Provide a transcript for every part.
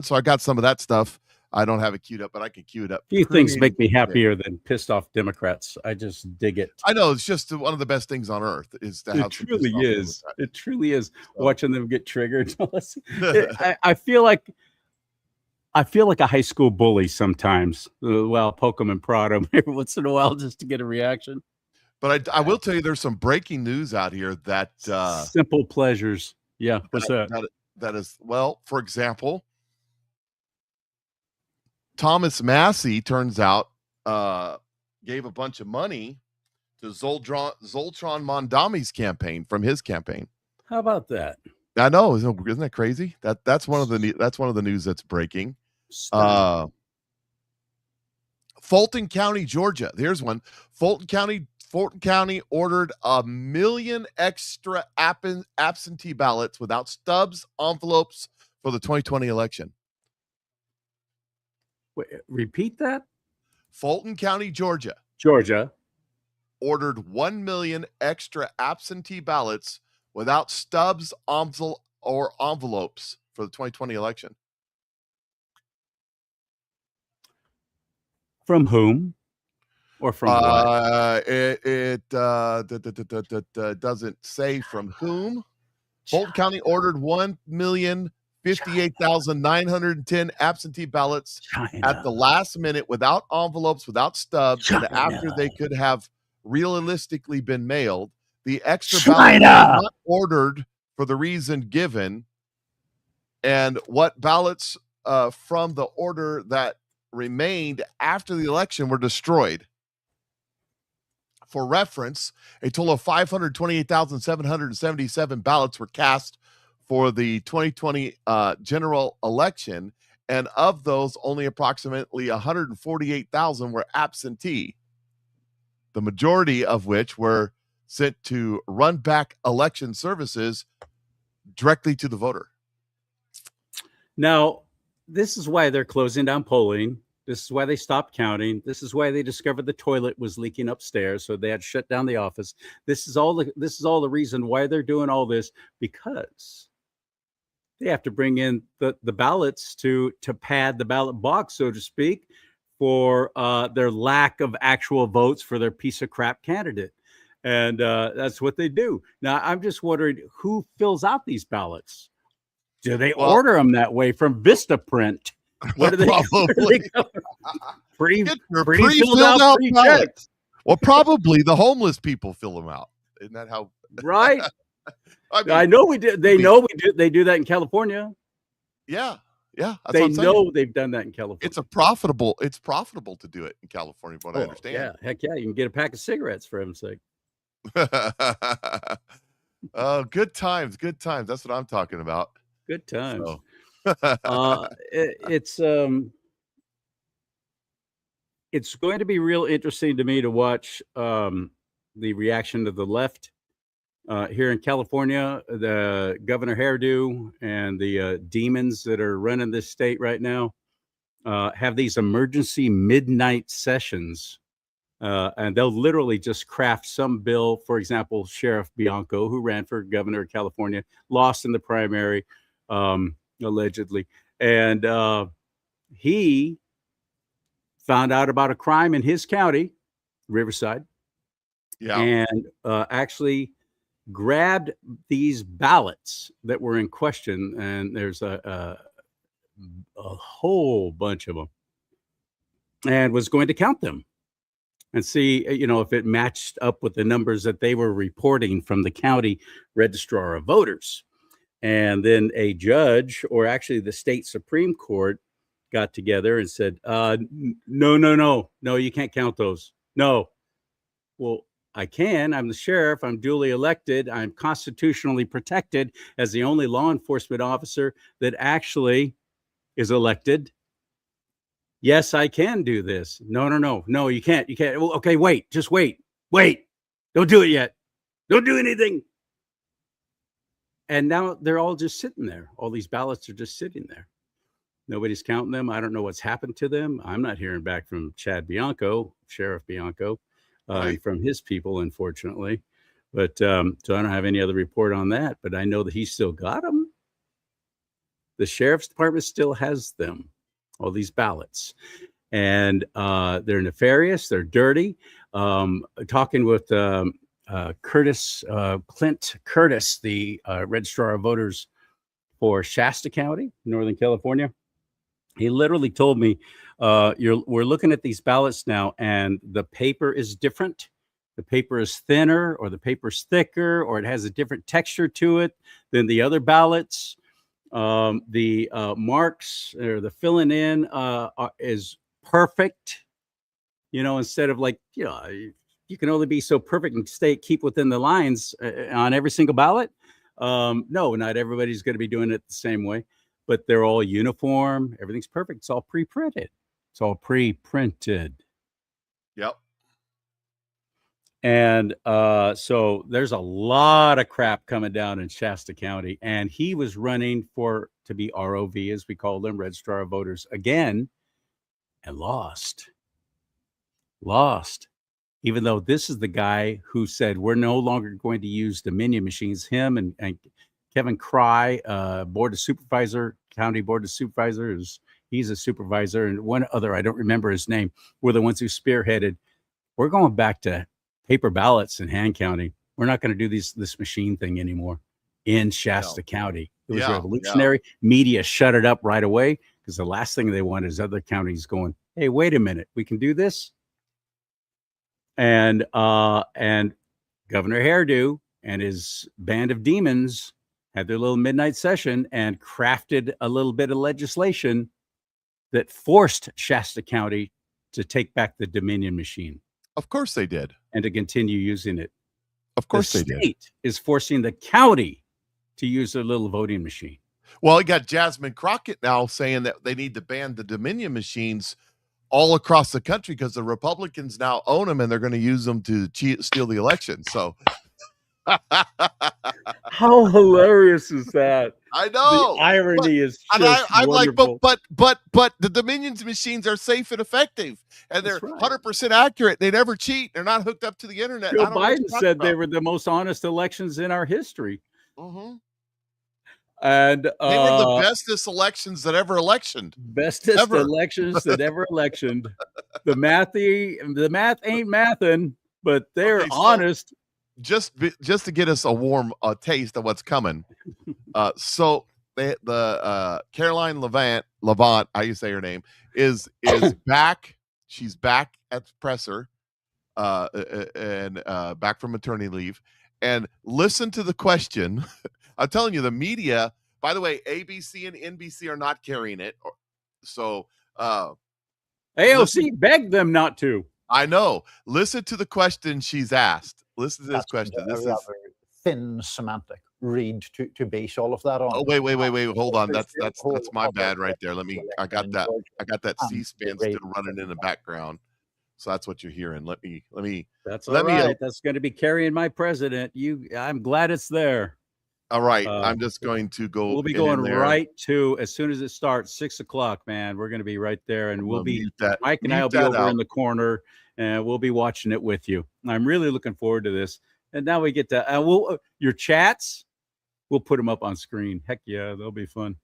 So I got some of that stuff. I don't have it queued up, but I can queue it up. Few things make me happier than pissed off Democrats. I just dig it. I know, it's just one of the best things on earth is to have. It truly is. It truly is. Watching them get triggered. I feel like a high school bully sometimes. Well, poke them and prod them every once in a while just to get a reaction. But I will tell you, there's some breaking news out here that simple pleasures. Yeah, what's that? That is, well, for example, Thomas Massey turns out gave a bunch of money to Zoltran Mondami's campaign from his campaign. How about that? I know, isn't that crazy? That's one of the news that's breaking. Fulton County, Georgia. Here's one. Fulton County ordered 1 million extra absentee ballots without stubs, envelopes for the 2020 election. Wait, repeat that? Fulton County, Georgia ordered 1 million extra absentee ballots without stubs, or envelopes for the 2020 election. From whom? Or from what? It doesn't say from whom. Fulton County ordered 1,058,910 absentee ballots at the last minute without envelopes, without stubs, and after they could have realistically been mailed. The extra ballots were not ordered for the reason given, and what ballots from the order that remained after the election were destroyed. For reference, a total of 528,777 ballots were cast for the 2020 general election, and of those, only approximately 148,000 were absentee, the majority of which were sent to run back election services directly to the voter. Now, this is why they're closing down polling. This is why they stopped counting. This is why they discovered the toilet was leaking upstairs, so they had to shut down the office. This is all the reason why they're doing all this, because they have to bring in the ballots to pad the ballot box, so to speak, for their lack of actual votes for their piece of crap candidate. And that's what they do. Now, I'm just wondering who fills out these ballots. Do they order them that way from Vistaprint? What are they? Probably pre-filled out ballots. Well, probably the homeless people fill them out. Isn't that how? Right. I know we do. They know we do. They do that in California. Yeah. That's they know they've done that in California. It's profitable to do it in California, from what I understand. Yeah, heck yeah, you can get a pack of cigarettes for heaven's sake. Oh, good times. That's what I'm talking about. Good times. So. It's going to be real interesting to me to watch the reaction of the left here in California. The Governor Hairdo and the demons that are running this state right now have these emergency midnight sessions, and they'll literally just craft some bill. For example, Sheriff Bianco, who ran for governor of California, lost in the primary. Allegedly, and he found out about a crime in his county, Riverside, and actually grabbed these ballots that were in question, and there's a whole bunch of them, and was going to count them and see, if it matched up with the numbers that they were reporting from the county registrar of voters. And then a judge, or actually the state Supreme Court, got together and said, no, you can't count those. No. Well, I can. I'm the sheriff. I'm duly elected. I'm constitutionally protected as the only law enforcement officer that actually is elected. Yes, I can do this. No, you can't. Well, okay, wait. Just wait. Don't do it yet. Don't do anything. And now they're all just sitting there. All these ballots are just sitting there. Nobody's counting them. I don't know what's happened to them. I'm not hearing back from Chad Bianco, Sheriff Bianco, from his people, unfortunately. But so I don't have any other report on that. But I know that he still got them. The sheriff's department still has them, all these ballots, and they're nefarious. They're dirty. Talking with Clint Curtis, the registrar of voters for Shasta County, Northern California. He literally told me, we're looking at these ballots now, and the paper is different. The paper is thinner, or the paper's thicker, or it has a different texture to it than the other ballots. The marks or the filling in is perfect. Instead of you can only be so perfect and keep within the lines on every single ballot. No, not everybody's going to be doing it the same way, but they're all uniform. Everything's perfect. It's all pre-printed. Yep. And so there's a lot of crap coming down in Shasta County, and he was running to be ROV, as we call them, Registrar of Voters, again, and lost. Even though this is the guy who said we're no longer going to use Dominion machines. Him and Kevin Cry, county board of supervisors, he's a supervisor, and one other, I don't remember his name, were the ones who spearheaded. We're going back to paper ballots and hand counting. We're not going to do this machine thing anymore in Shasta County. It was revolutionary. Media shut it up right away, because the last thing they want is other counties going, hey, wait a minute, we can do this. And Governor Hairdo and his band of demons had their little midnight session and crafted a little bit of legislation that forced Shasta County to take back the Dominion machine. Of course they did. And to continue using it. Of course they did. The state is forcing the county to use their little voting machine. Well, you got Jasmine Crockett now saying that they need to ban the Dominion machines all across the country because the Republicans now own them and they're going to use them to steal the election. So how hilarious is that? I know. The irony is just I'm wonderful. like, but the Dominion's machines are safe and effective, and they're 100% accurate. They never cheat. They're not hooked up to the internet. Joe Biden said they were the most honest elections in our history. Mm-hmm. And they were the bestest elections that ever electioned. Elections that ever electioned. The math ain't mathin', but they're honest. Just to get us a warm taste of what's coming. So the Caroline Levant, how you say her name, is back. She's back at the presser, and back from maternity leave. And listen to the question. I'm telling you, the media, by the way, ABC and NBC are not carrying it. So AOC begged them not to. I know. Listen to the question she's asked. Listen to this question. This is thin semantic read to base all of that on. Oh, wait. Hold on. That's my bad right there. I got that C-SPAN still running in the background. So that's what you're hearing. Let me. That's all right. That's going to be carrying my president. I'm glad it's there. All right. I'm just going to go. We'll be going right to, as soon as it starts, 6:00, man. We're going to be right there, and Mike and I will be over in the corner, and we'll be watching it with you. I'm really looking forward to this. And now we get to your chats. We'll put them up on screen. Heck yeah, they'll be fun.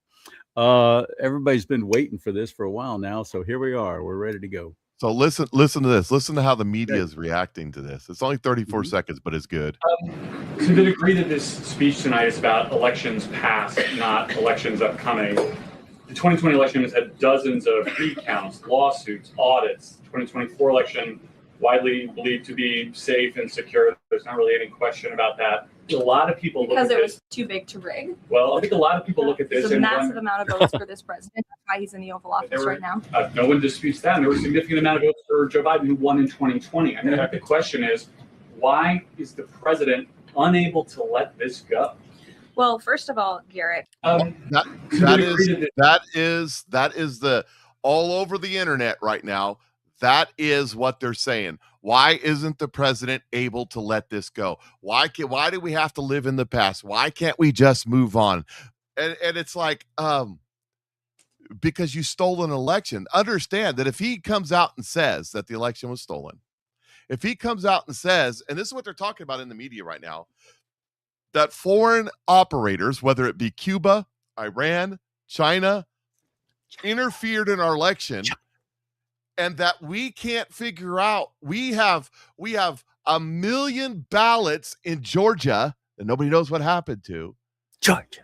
Everybody's been waiting for this for a while now, so here we are. We're ready to go. So listen to this. Listen to how the media is reacting to this. It's only 34 seconds, but it's good. To the degree that this speech tonight is about elections past, not elections upcoming, the 2020 election has had dozens of recounts, lawsuits, audits. The 2024 election, widely believed to be safe and secure. There's not really any question about that. A lot of people because it was too big to rig. Well, I think a lot of people look at this. There's a massive amount of votes for this president. That's why he's in the Oval Office right now. No one disputes that. And there was a significant amount of votes for Joe Biden, who won in 2020. I mean, I think the question is, why is the president unable to let this go? Well, first of all, Garrett, that is the all over the internet right now. That is what they're saying. Why isn't the president able to let this go? Why do we have to live in the past? Why can't we just move on? And it's like, because you stole an election. Understand that if he comes out and says that the election was stolen, if he comes out and says, and this is what they're talking about in the media right now, that foreign operators, whether it be Cuba, Iran, China interfered in our election, and that we can't figure out. We have 1 million ballots in Georgia that nobody knows what happened to. Georgia.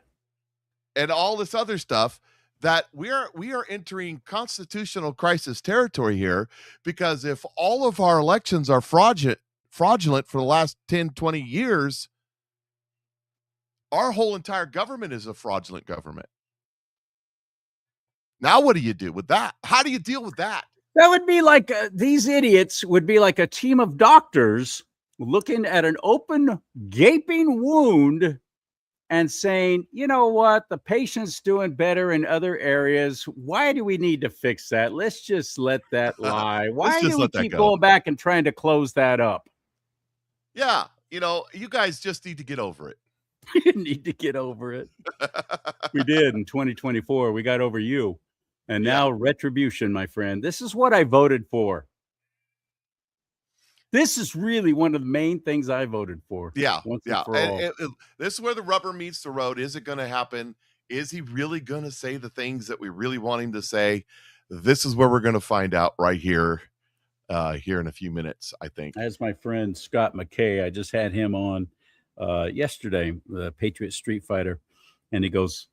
And all this other stuff, that we are entering constitutional crisis territory here, because if all of our elections are fraudulent for the last 10, 20 years, our whole entire government is a fraudulent government. Now, what do you do with that? How do you deal with that? That would be like these idiots would be like a team of doctors looking at an open, gaping wound and saying, you know what, the patient's doing better in other areas. Why do we need to fix that? Let's just let that lie. Why do we keep going back and trying to close that up? Yeah, you guys just need to get over it. We need to get over it. We did in 2024. We got over you. And now retribution, my friend. This is what I voted for. This is really one of the main things I voted for. Yeah. This is where the rubber meets the road. Is it going to happen? Is he really going to say the things that we really want him to say? This is where we're going to find out right here in a few minutes, I think. As my friend Scott McKay, I just had him on yesterday, the Patriot Street Fighter, and he goes,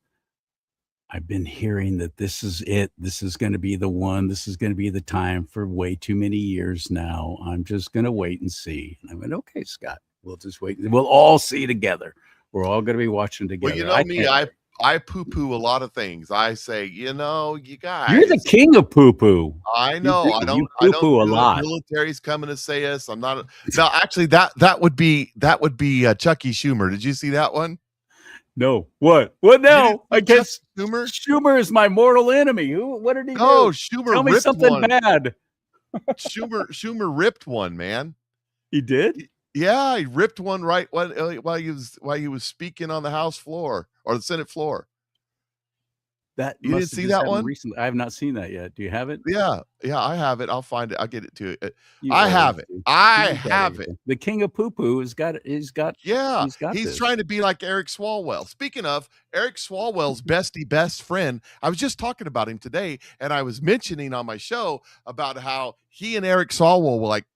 I've been hearing that this is it. This is going to be the one. This is going to be the time for way too many years now. I'm just going to wait and see. And I went, okay, Scott, we'll just wait. We'll all see together. We're all going to be watching together. Well, I poo-poo a lot of things. I say, you guys. You're the king of poo-poo. I know. I don't poo-poo a lot. The military's coming to say us. I'm not. No, actually, that would be Chucky Schumer. Did you see that one? No. What now? I guess Schumer is my mortal enemy. What did he do? Oh, Schumer Tell me ripped something one. bad. Schumer ripped one, man. He did? Yeah, he ripped one right while he was speaking on the House floor or the Senate floor. You didn't see that one? Recently. I have not seen that yet. Do you have it? Yeah, I have it. I'll find it. I'll get it to you. I have it. I have it. The king of poo-poo he's got. Yeah, he's this. trying to be like Eric Swalwell. Speaking of Eric Swalwell's best friend, I was just talking about him today, and I was mentioning on my show about how he and Eric Swalwell were like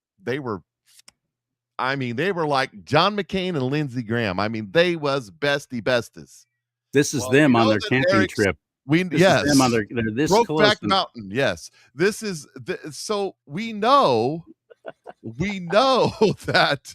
John McCain and Lindsey Graham. I mean, they was besties. This is them on their camping trip. Yes, them on their this Brokeback Mountain. Yes, this is so we know that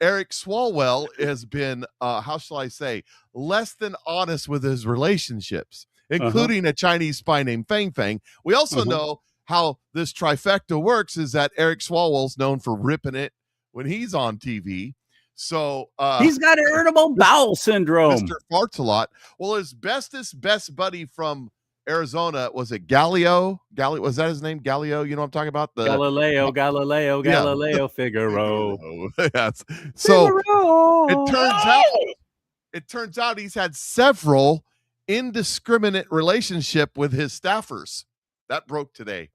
Eric Swalwell has been how shall I say, less than honest with his relationships, including a Chinese spy named Fang Fang. We also know how this trifecta works is that Eric Swalwell's known for ripping it when he's on TV. So he's got irritable bowel syndrome. Mr. Farts a lot. Well, his best buddy from Arizona, was it Galileo? Was that his name? Galileo? You know what I'm talking about? Galileo Figaro. Yes. So it turns out he's had several indiscriminate relationship with his staffers. That broke today.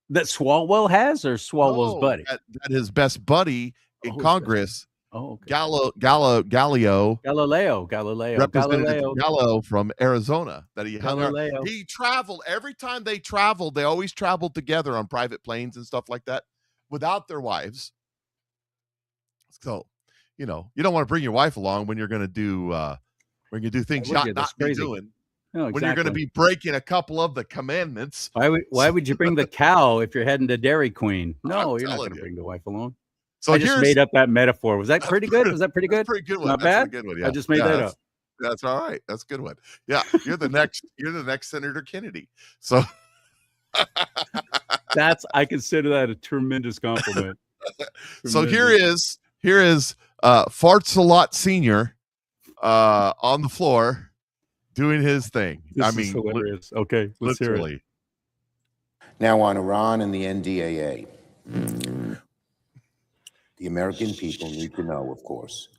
That Swalwell has, or Swalwell's buddy? That his best buddy in Congress. Okay. Galileo. Representative Gallo from Arizona. That he traveled. Every time they traveled, they always traveled together on private planes and stuff like that without their wives. So, you don't want to bring your wife along when you're going to do things you're not be doing. No, exactly. When you're going to be breaking a couple of the commandments. Why would you bring the cow if you're heading to Dairy Queen? No, you're not going to bring the wife along. So I just made up that metaphor. Was that pretty good? Was that pretty good? That's a pretty good one. Not bad. Good one, yeah. I just made that up. That's all right. That's a good one. Yeah, you're the next Senator Kennedy. So I consider that a tremendous compliment. So here is Farts a Lot Senior on the floor doing his thing. This is hilarious. Okay, let's hear it. Now on Iran and the NDAA. The American people need to know, of course,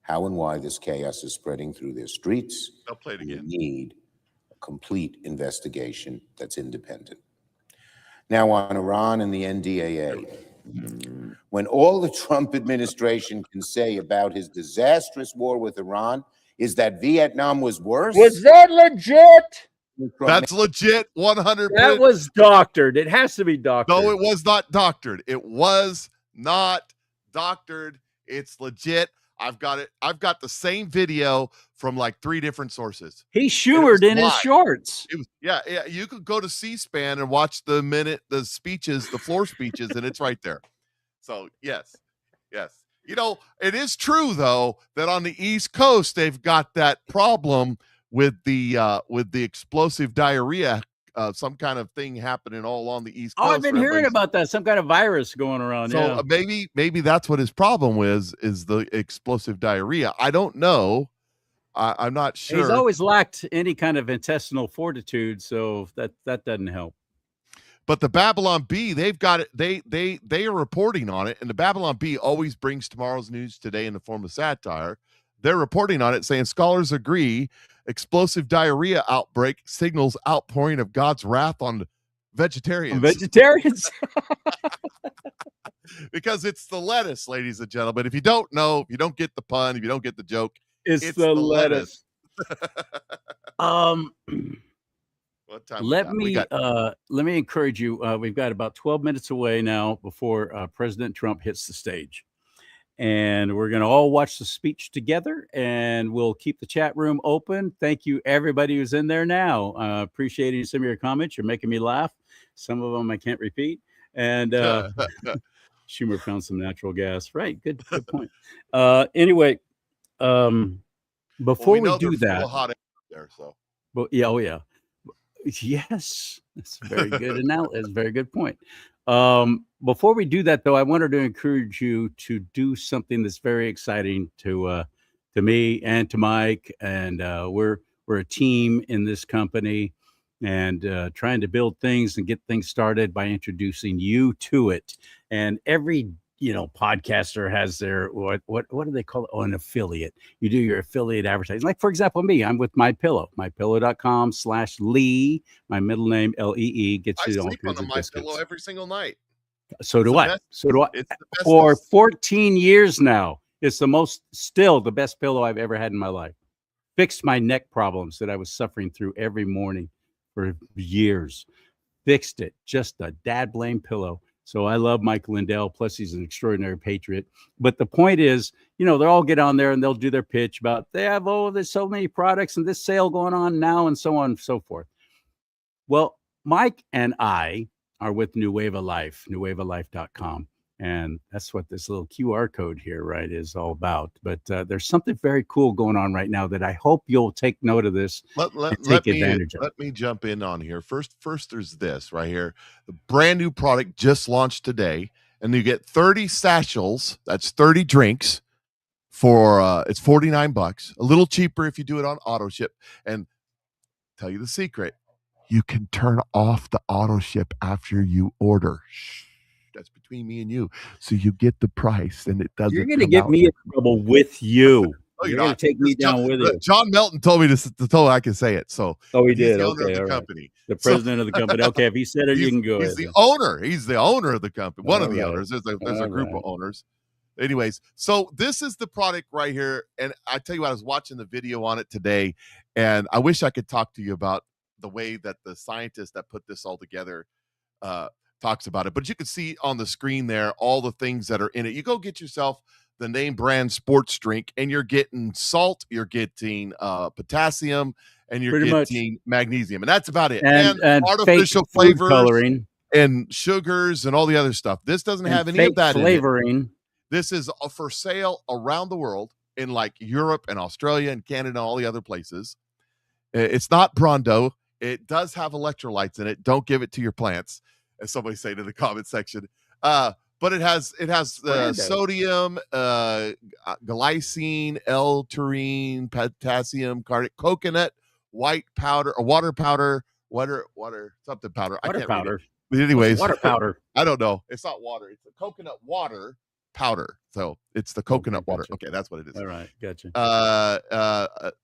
how and why this chaos is spreading through their streets. I'll play it again. We need a complete investigation that's independent. Now on Iran and the NDAA. When all the Trump administration can say about his disastrous war with Iran is that Vietnam was worse. Was that legit? That's legit. 100. That was doctored. It has to be doctored. No, it was not doctored. It was not doctored. It's legit. I've got it. I've got the same video from like 3 different sources. He Schumered in his shorts. It was, yeah. You could go to C-SPAN and watch the speeches, the floor speeches, and it's right there. So yes. You know, it is true though that on the East Coast they've got that problem with the explosive diarrhea. Some kind of thing happening all along the East Coast. Oh, I've been hearing about that. Some kind of virus going around. So maybe that's what his problem is the explosive diarrhea. I don't know. I'm not sure. He's always lacked any kind of intestinal fortitude, so that doesn't help. But the Babylon Bee, they've got it. They are reporting on it, and the Babylon Bee always brings tomorrow's news today in the form of satire. They're reporting on it, saying scholars agree explosive diarrhea outbreak signals outpouring of God's wrath on vegetarians. Because it's the lettuce, ladies and gentlemen. If you don't know, if you don't get the pun, if you don't get the joke, it's the lettuce. What time let me encourage you. We've got about 12 minutes away now before President Trump hits the stage. And we're going to all watch the speech together, and we'll keep the chat room open. Thank you, everybody who's in there now. Appreciating some of your comments. You're making me laugh. Some of them I can't repeat. And Schumer found some natural gas. Right. Good point. Anyway, before we do that, hot air there, so. But yeah. Yes, that's very good. That's a very good point. Before we do that, though, I wanted to encourage you to do something that's very exciting to me and to Mike. And we're a team in this company, and trying to build things and get things started by introducing you to it. And every podcaster has their what do they call it? Oh, an affiliate. You do your affiliate advertising. Like, for example, me, I'm with MyPillow, mypillow.com/Lee. My middle name, Lee, gets you all kinds of discounts. I sleep on the MyPillow every single night. So do I. For 14 years now. It's still the best pillow I've ever had in my life. Fixed my neck problems that I was suffering through every morning for years. Fixed it. Just a dad blame pillow. So I love Mike Lindell. Plus, he's an extraordinary patriot. But the point is, they'll all get on there and they'll do their pitch about there's so many products and this sale going on now and so on and so forth. Well, Mike and I are with Nueva Life, nuevalife.com. And that's what this little QR code here, right, is all about. But there's something very cool going on right now that I hope you'll take note of this and take advantage of. Let me jump in on here. First, there's this right here. The brand new product just launched today, and you get 30 satchels. That's 30 drinks for it's $49. A little cheaper if you do it on auto ship. And tell you the secret, you can turn off the auto ship after you order. Shh. That's between me and you. So you get the price, and it doesn't. You're going to get me in trouble with you. Oh, you're going to take me down with you. John Melton told me to tell I can say it. So he did. The owner of the company. The president of the company. Okay, if he said it, you can go. He's the owner. He's the owner of the company. One of the owners. There's a group of owners. Anyways, so this is the product right here, and I tell you what, I was watching the video on it today, and I wish I could talk to you about the way that the scientist that put this all together talks about it. But you can see on the screen there all the things that are in it. You go get yourself the name brand sports drink, and you're getting salt, you're getting potassium, and you're getting magnesium, and that's about it. And artificial flavors, coloring, and sugars, and all the other stuff. This doesn't have any of that flavoring. In it. This is for sale around the world in like Europe and Australia and Canada and all the other places. It's not Brondo. It does have electrolytes in it. Don't give it to your plants, as somebody say to the comment section. But it has sodium, glycine, L-taurine, potassium, coconut, white powder, or water powder, something powder. I can't read it. But anyways, water powder. I don't know. It's not water. It's a coconut water powder. So it's the coconut water. Okay, that's what it is. All right, gotcha.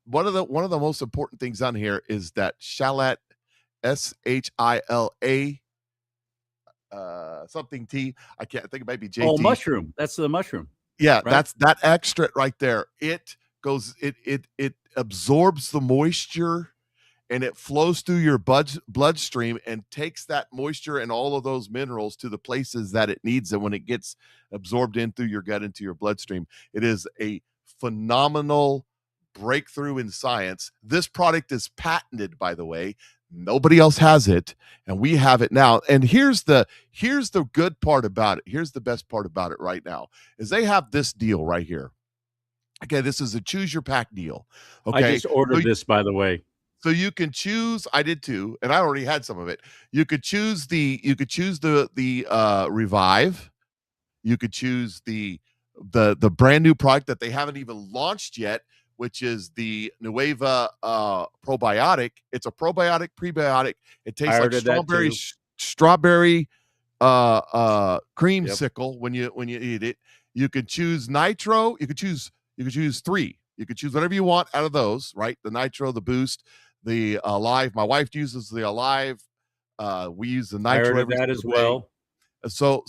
One of the most important things on here is that shallot, SHILA. Something tea. I think it might be JT. Oh, mushroom. That's the mushroom. Yeah, right? That's that extract right there. It it absorbs the moisture and it flows through your bloodstream and takes that moisture and all of those minerals to the places that it needs. And when it gets absorbed in through your gut into your bloodstream, it is a phenomenal breakthrough in science. This product is patented, by the way. Nobody else has it, and we have it now. And here's the good part about it. Here's the best part about it right now is they have this deal right here. Okay, this is a choose your pack deal. Okay, I just ordered this, by the way. So you can choose. I did too, and I already had some of it. You could choose the Revive. You could choose the brand new product that they haven't even launched yet, which is the Nueva probiotic. It's a probiotic prebiotic. It tastes like strawberry creamsicle when you eat it. You could choose nitro. You could choose 3. You could choose whatever you want out of those, right? The nitro, the boost, the alive. My wife uses the alive. We use the nitro. I heard of that as well. So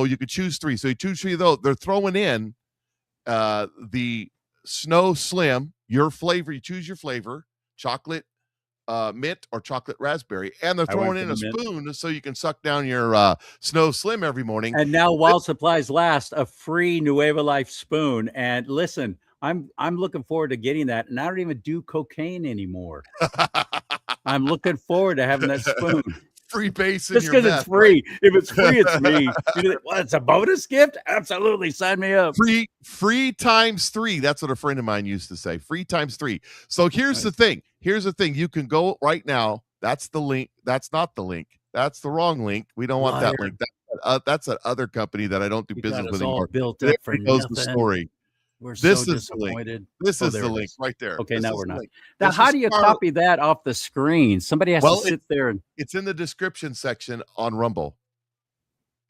you could choose 3. So you choose 3 of those. They're throwing in the Snow Slim, your flavor. You choose your flavor, chocolate mint or chocolate raspberry, and they're throwing in a spoon so you can suck down your Snow Slim every morning. And now, while supplies last, a free Nueva Life spoon. And listen, I'm looking forward to getting that. And I don't even do cocaine anymore. I'm looking forward to having that spoon. Free base in just your because meth, it's free. Right? If it's free, it's me. What? It's a bonus gift? Absolutely, sign me up. Free times 3. That's what a friend of mine used to say. Free times 3. So here's the thing. Here's the thing. You can go right now. That's the link. That's not the link. That's the wrong link. We don't want that link. That's that other company that I don't do business with anymore. Built up for goes the story. We're this so is disappointed. This is the link right there. Okay, this now we're not. Link. Now, this how do you copy that off the screen? Somebody has to sit there and. It's in the description section on Rumble.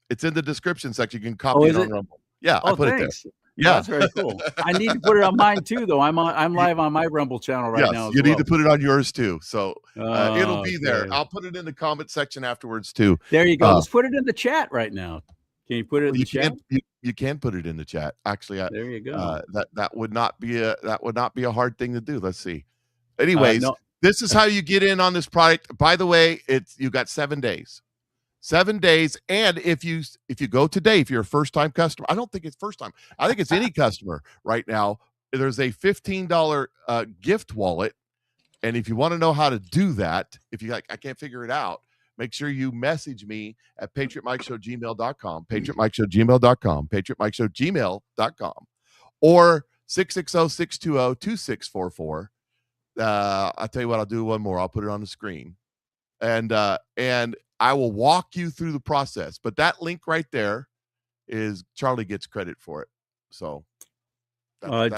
It's in the description section. You can copy it on Rumble. Yeah, I put it there. Yeah, that's very cool. I need to put it on mine too, though. I'm live on my Rumble channel right now. You need to put it on yours too. So it'll be there. I'll put it in the comment section afterwards too. There you go. Let's put it in the chat right now. Can you put it in the chat? You can put it in the chat. Actually, there you go. That would not be a hard thing to do. Let's see. Anyways, this is how you get in on this product. By the way, you got 7 days. 7 days, and if you go today, if you're a first-time customer, I don't think it's first time. I think it's any customer right now. There's a $15 gift wallet, and if you want to know how to do that, if you like, I can't figure it out. Make sure you message me at patriotmikeshow@gmail.com, patriotmikeshow@gmail.com, patriotmikeshow@gmail.com, or 660-620-2644. I'll tell you what, I'll do one more. I'll put it on the screen. And I will walk you through the process. But that link right there is CharLee gets credit for it. So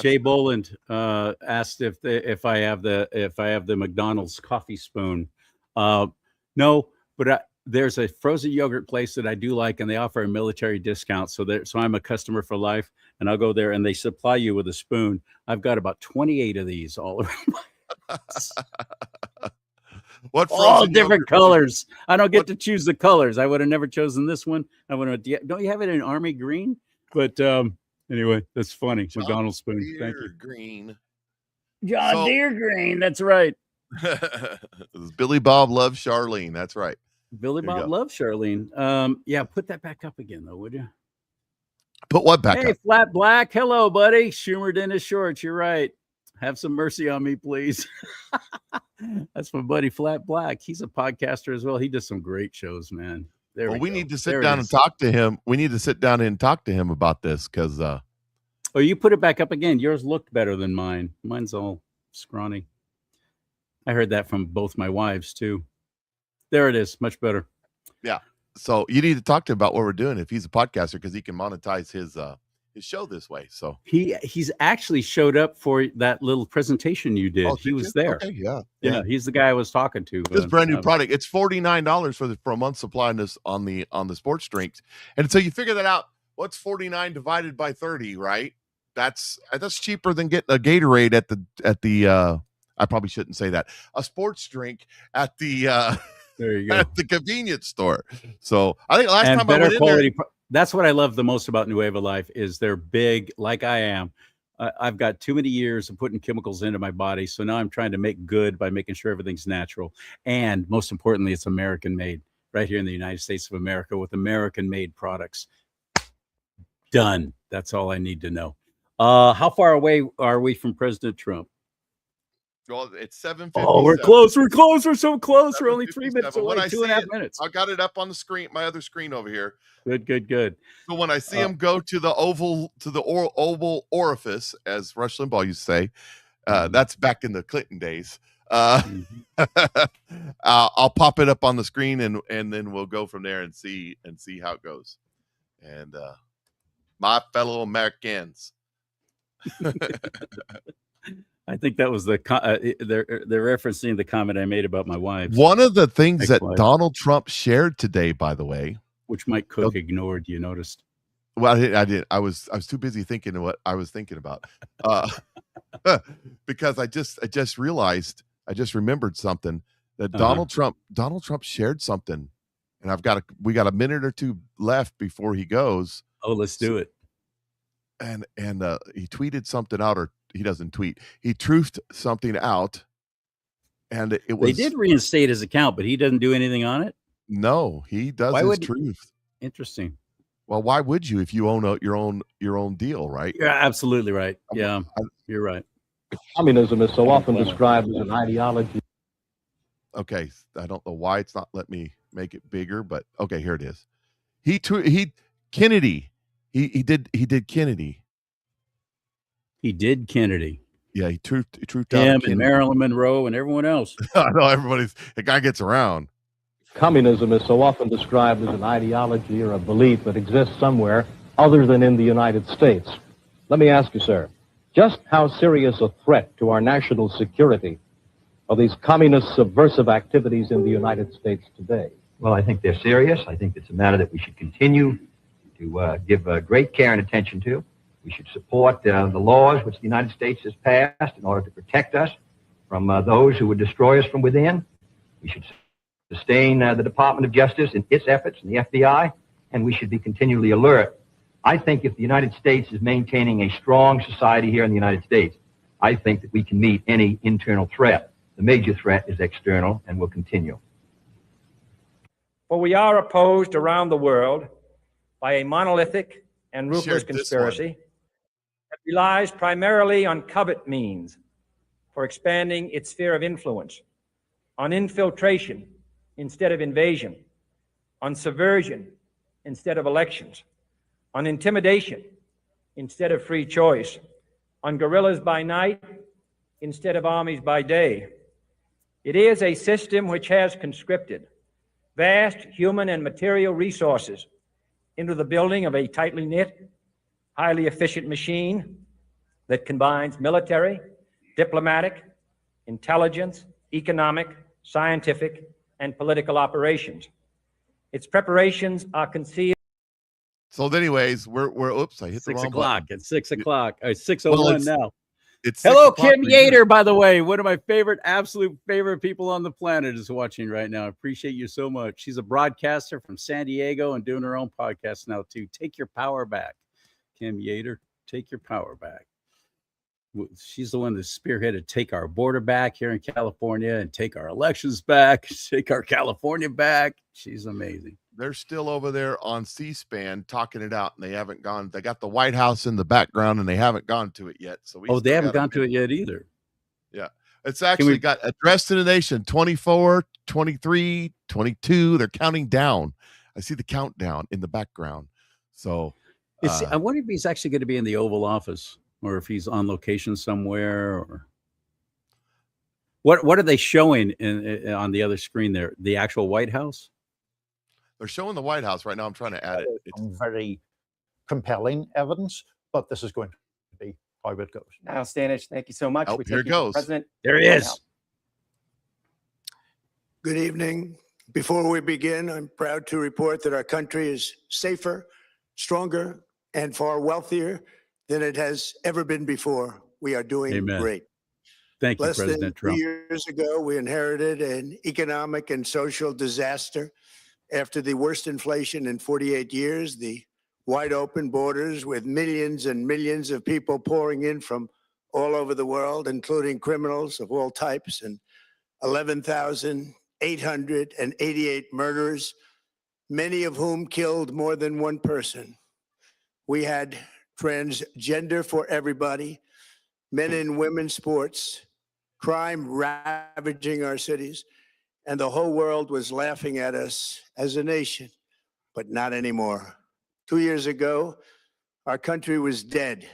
Jay Boland asked if I have the McDonald's coffee spoon. No, but there's a frozen yogurt place that I do like, and they offer a military discount. So I'm a customer for life, and I'll go there, and they supply you with a spoon. I've got about 28 of these all over my house. All different colors. I don't get to choose the colors. I would have never chosen this one. Don't you have it in army green? But anyway, that's funny. McDonald's spoon. Thank you. Green. John Deere green. That's right. Billy Bob loves Charlene. That's right. Billy Bob loves Charlene. Yeah, put that back up again, though, would you? Put what back up? Hey, Flat Black. Hello, buddy. Schumer Dennis Shorts. You're right. Have some mercy on me, please. That's my buddy Flat Black. He's a podcaster as well. He does some great shows, man. We need to sit down and talk to him. We need to sit down and talk to him about this because. Oh, you put it back up again. Yours looked better than mine. Mine's all scrawny. I heard that from both my wives too. There it is. Much better. Yeah. So you need to talk to him about what we're doing if he's a podcaster because he can monetize his show this way. So he's actually showed up for that little presentation you did. He was there. Okay, yeah. He's the guy I was talking to. This brand new product. It's $49 for a month supply on the sports drinks. And so you figure that out. What's 49 divided by 30, right? That's cheaper than getting a Gatorade at the I probably shouldn't say that. A sports drink at the there you go. At the convenience store. So I think last time I went in there, that's what I love the most about Nueva Life is they're big, like I am. I've got too many years of putting chemicals into my body. So now I'm trying to make good by making sure everything's natural. And most importantly, it's American made right here in the United States of America with American made products. Done. That's all I need to know. How far away are we from President Trump? Well, it's 7:57. Oh, we're close. We're close. We're so close. We're only 3 minutes When away. I 2.5 minutes. I got it up on the screen, my other screen over here. Good. So when I see him go to the oval orifice, as Rush Limbaugh used to say, that's back in the Clinton days. I'll pop it up on the screen and then we'll go from there and see how it goes. And my fellow Americans. I think that was they're referencing the comment I made about my wife. One of the things that Donald Trump shared today, by the way, which Mike Cook ignored, you noticed. Well, I did. I was too busy thinking of what I was thinking about, because I just realized, I just remembered something that Donald Trump shared something, and we got a minute or two left before he goes. Oh, let's do it. And he tweeted something out, or he doesn't tweet. He truthed something out, and it was. They did reinstate his account, but he doesn't do anything on it. No, he does his truth. Interesting. Well, why would you if you own your own deal, right? You're absolutely right. Yeah, you're right. Communism is so often described as an ideology. Okay, I don't know why it's not let me make it bigger, but okay, here it is. Kennedy. He did Kennedy. He did Kennedy. Yeah, he truthed him and Marilyn Monroe and everyone else. I know the guy gets around. Communism is so often described as an ideology or a belief that exists somewhere other than in the United States. Let me ask you, sir, just how serious a threat to our national security are these communist subversive activities in the United States today? Well, I think they're serious. I think it's a matter that we should continue to give great care and attention to. We should support the laws which the United States has passed in order to protect us from those who would destroy us from within. We should sustain the Department of Justice in its efforts and the FBI, and we should be continually alert. I think if the United States is maintaining a strong society here in the United States, I think that we can meet any internal threat. The major threat is external and will continue. For we are opposed around the world by a monolithic and ruthless conspiracy that relies primarily on covert means for expanding its sphere of influence, on infiltration instead of invasion, on subversion instead of elections, on intimidation instead of free choice, on guerrillas by night instead of armies by day. It is a system which has conscripted vast human and material resources into the building of a tightly knit, highly efficient machine that combines military, diplomatic, intelligence, economic, scientific, and political operations. Its preparations are concealed. So anyways, we're oops, I hit the wrong 6 o'clock. button. It's 6 o'clock. 6:01 now. It's hello, Kim Yater, by the way. One of my absolute favorite people on the planet is watching right now. I appreciate you so much. She's a broadcaster from San Diego and doing her own podcast now too. Take your power back. Kim Yater, take your power back. She's the one that spearheaded take our border back here in California and take our elections back, take our California back. She's amazing. They're still over there on C-SPAN talking it out, and they haven't gone. They got the White House in the background, and they haven't gone to it yet. So they haven't gone to it yet either. Yeah, it's actually got address to the nation 24, 23, 22. They're counting down. I see the countdown in the background. So I wonder if he's actually going to be in the Oval Office, or if he's on location somewhere, or what are they showing on the other screen there? The actual White House? They're showing the White House right now. I'm trying to add it. It's very compelling evidence, but this is going to be how it goes. Now, Stanich, thank you so much. Oh, here it goes. President. There he is. Good evening. Before we begin, I'm proud to report that our country is safer, stronger, and far wealthier than it has ever been before. We are doing great. Thank you, Less President than Trump. 3 years ago, we inherited an economic and social disaster. After the worst inflation in 48 years, the wide open borders with millions and millions of people pouring in from all over the world, including criminals of all types, and 11,888 murderers, many of whom killed more than one person. We had transgender for everybody, men and women's sports, crime ravaging our cities, and the whole world was laughing at us as a nation, but not anymore. 2 years ago, our country was dead.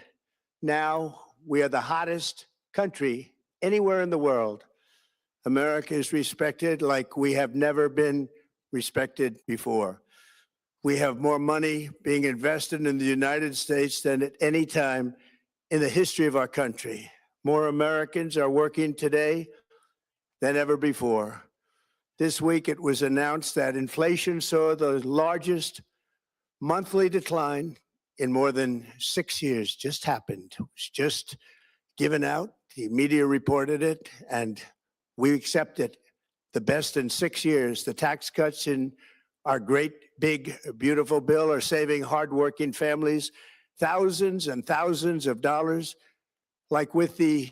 Now we are the hottest country anywhere in the world. America is respected like we have never been respected before. We have more money being invested in the United States than at any time in the history of our country. More Americans are working today than ever before. This week, it was announced that inflation saw the largest monthly decline in more than 6 years. Just happened. It was just given out. The media reported it, and we accept it. The best in 6 years. The tax cuts in our great, big, beautiful bill are saving hardworking families thousands and thousands of dollars, like with the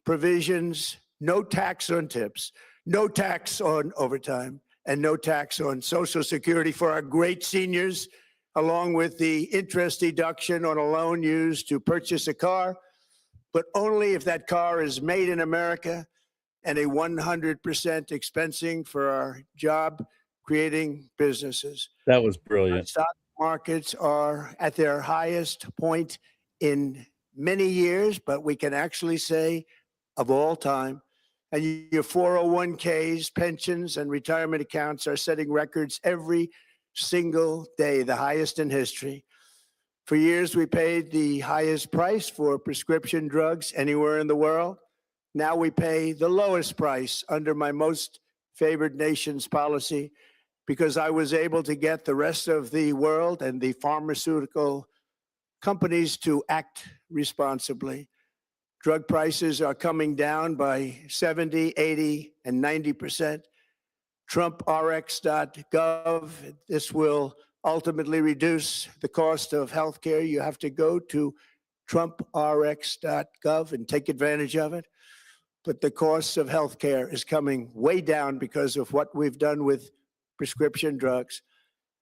provisions, no tax on tips, no tax on overtime, and no tax on Social Security for our great seniors, along with the interest deduction on a loan used to purchase a car, but only if that car is made in America, and a 100% expensing for our job creating businesses. That was brilliant. Stock markets are at their highest point in many years, but we can actually say of all time. And your 401ks, pensions, and retirement accounts are setting records every single day, the highest in history. For years, we paid the highest price for prescription drugs anywhere in the world. Now we pay the lowest price under my most favored nations policy, because I was able to get the rest of the world and the pharmaceutical companies to act responsibly. Drug prices are coming down by 70, 80, and 90%. TrumpRx.gov, this will ultimately reduce the cost of healthcare. You have to go to TrumpRx.gov and take advantage of it. But the cost of healthcare is coming way down because of what we've done with prescription drugs.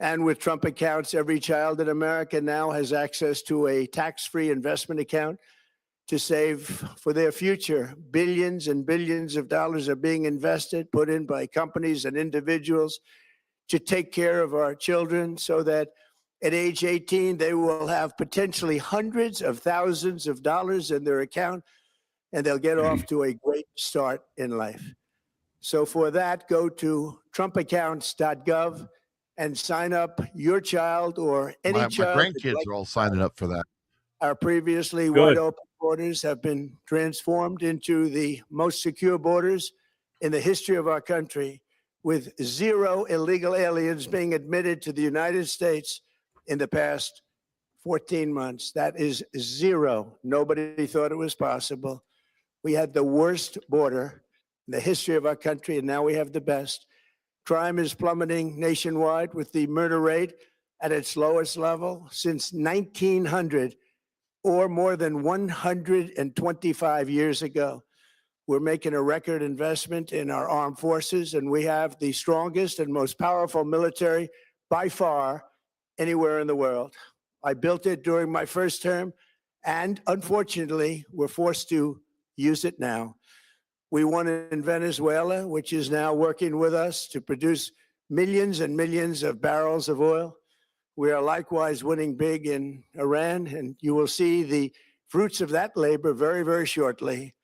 And with Trump accounts, every child in America now has access to a tax-free investment account to save for their future. Billions and billions of dollars are being invested, put in by companies and individuals to take care of our children so that at age 18, they will have potentially hundreds of thousands of dollars in their account, and they'll get off to a great start in life. So for that, go to TrumpAccounts.gov and sign up your child or any child. My grandkids are all signing up for that. Our previously wide open borders have been transformed into the most secure borders in the history of our country, with zero illegal aliens being admitted to the United States in the past 14 months. That is zero. Nobody thought it was possible. We had the worst border in the history of our country, and now we have the best. Crime is plummeting nationwide, with the murder rate at its lowest level since 1900, or more than 125 years ago. We're making a record investment in our armed forces, and we have the strongest and most powerful military by far anywhere in the world. I built it during my first term, and unfortunately, we're forced to use it now. We won in Venezuela, which is now working with us to produce millions and millions of barrels of oil. We are likewise winning big in Iran, and you will see the fruits of that labor very, very shortly.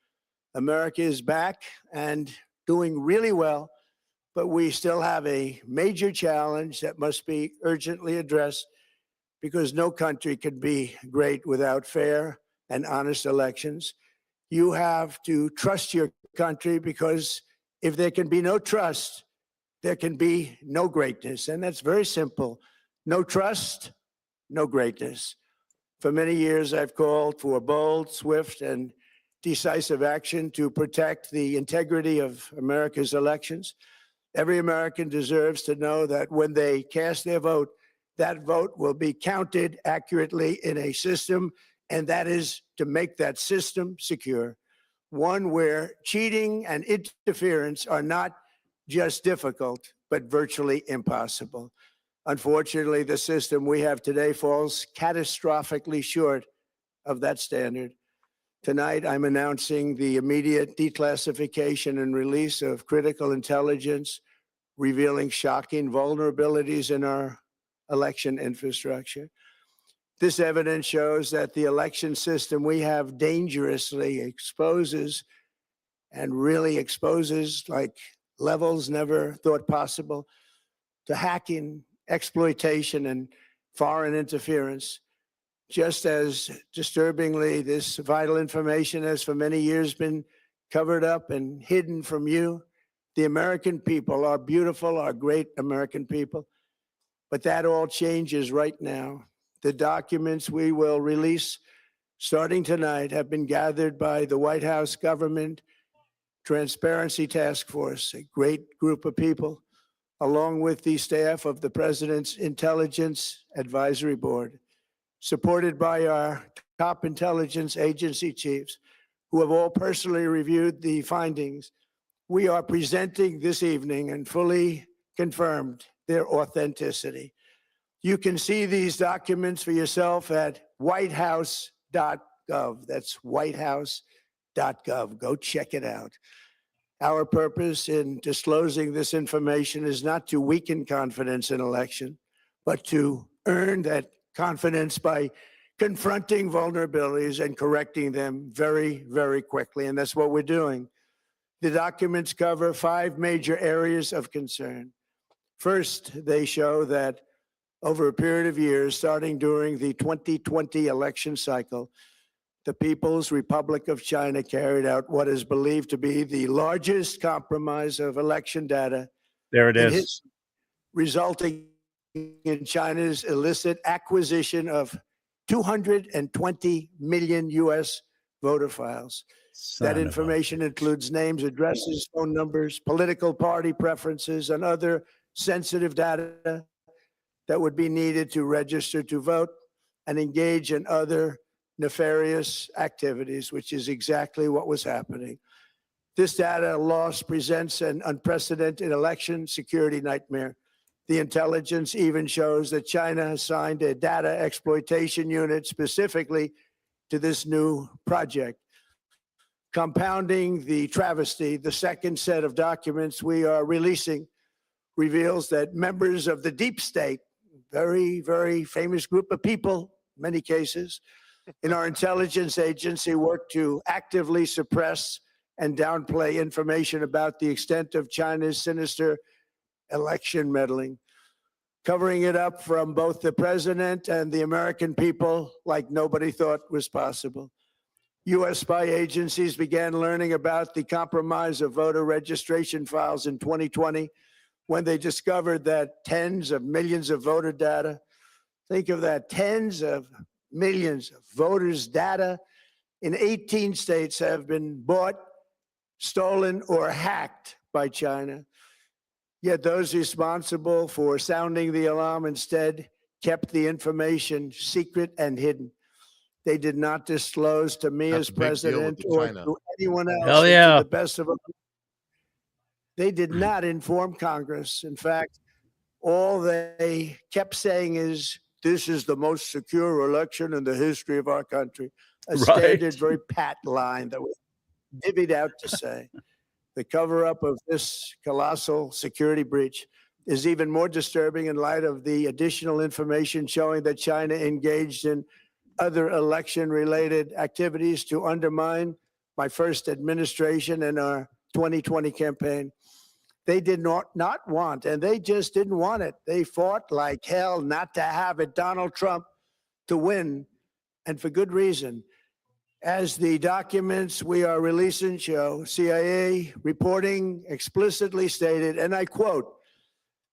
America is back and doing really well, but we still have a major challenge that must be urgently addressed, because no country can be great without fair and honest elections. You have to trust your country, because if there can be no trust, there can be no greatness. And that's very simple. No trust, no greatness. For many years, I've called for bold, swift, and decisive action to protect the integrity of America's elections. Every American deserves to know that when they cast their vote, that vote will be counted accurately in a system, and that is to make that system secure, one where cheating and interference are not just difficult, but virtually impossible. Unfortunately, the system we have today falls catastrophically short of that standard. Tonight, I'm announcing the immediate declassification and release of critical intelligence revealing shocking vulnerabilities in our election infrastructure. This evidence shows that the election system we have dangerously exposes and really exposes like levels never thought possible to hacking, exploitation, and foreign interference. Just as disturbingly, this vital information has for many years been covered up and hidden from you, the American people, our beautiful, our great American people. But that all changes right now. The documents we will release starting tonight have been gathered by the White House Government Transparency Task Force, a great group of people, along with the staff of the President's Intelligence Advisory Board, supported by our top intelligence agency chiefs, who have all personally reviewed the findings. We are presenting this evening and fully confirmed their authenticity. You can see these documents for yourself at whitehouse.gov. That's whitehouse.gov. Go check it out. Our purpose in disclosing this information is not to weaken confidence in election, but to earn that confidence by confronting vulnerabilities and correcting them very, very quickly. And that's what we're doing. The documents cover 5 major areas of concern. First, they show that over a period of years, starting during the 2020 election cycle, the People's Republic of China carried out what is believed to be the largest compromise of election data. There it is. Resulting in China's illicit acquisition of 220 million U.S. voter files. That information includes names, addresses, phone numbers, political party preferences, and other sensitive data that would be needed to register to vote and engage in other nefarious activities, which is exactly what was happening. This data loss presents an unprecedented election security nightmare. The intelligence even shows that China has signed a data exploitation unit specifically to this new project. Compounding the travesty, the second set of documents we are releasing reveals that members of the deep state, very, very famous group of people, many cases, in our intelligence agency work to actively suppress and downplay information about the extent of China's sinister election meddling, covering it up from both the president and the American people like nobody thought was possible. U.S. spy agencies began learning about the compromise of voter registration files in 2020 when they discovered that tens of millions of voter data, think of that, tens of millions of voters' data in 18 states have been bought, stolen, or hacked by China. Yet those responsible for sounding the alarm instead kept the information secret and hidden. They did not disclose to me as president or to anyone else. Hell yeah. To the best of them. They did not inform Congress. In fact, all they kept saying is, this is the most secure election in the history of our country. A standard, very pat line that was divvied out to say. The cover-up of this colossal security breach is even more disturbing in light of the additional information showing that China engaged in other election-related activities to undermine my first administration and our 2020 campaign. They did not want, and they just didn't want it. They fought like hell not to have it, Donald Trump, to win, and for good reason. As the documents we are releasing show, CIA reporting explicitly stated, and I quote,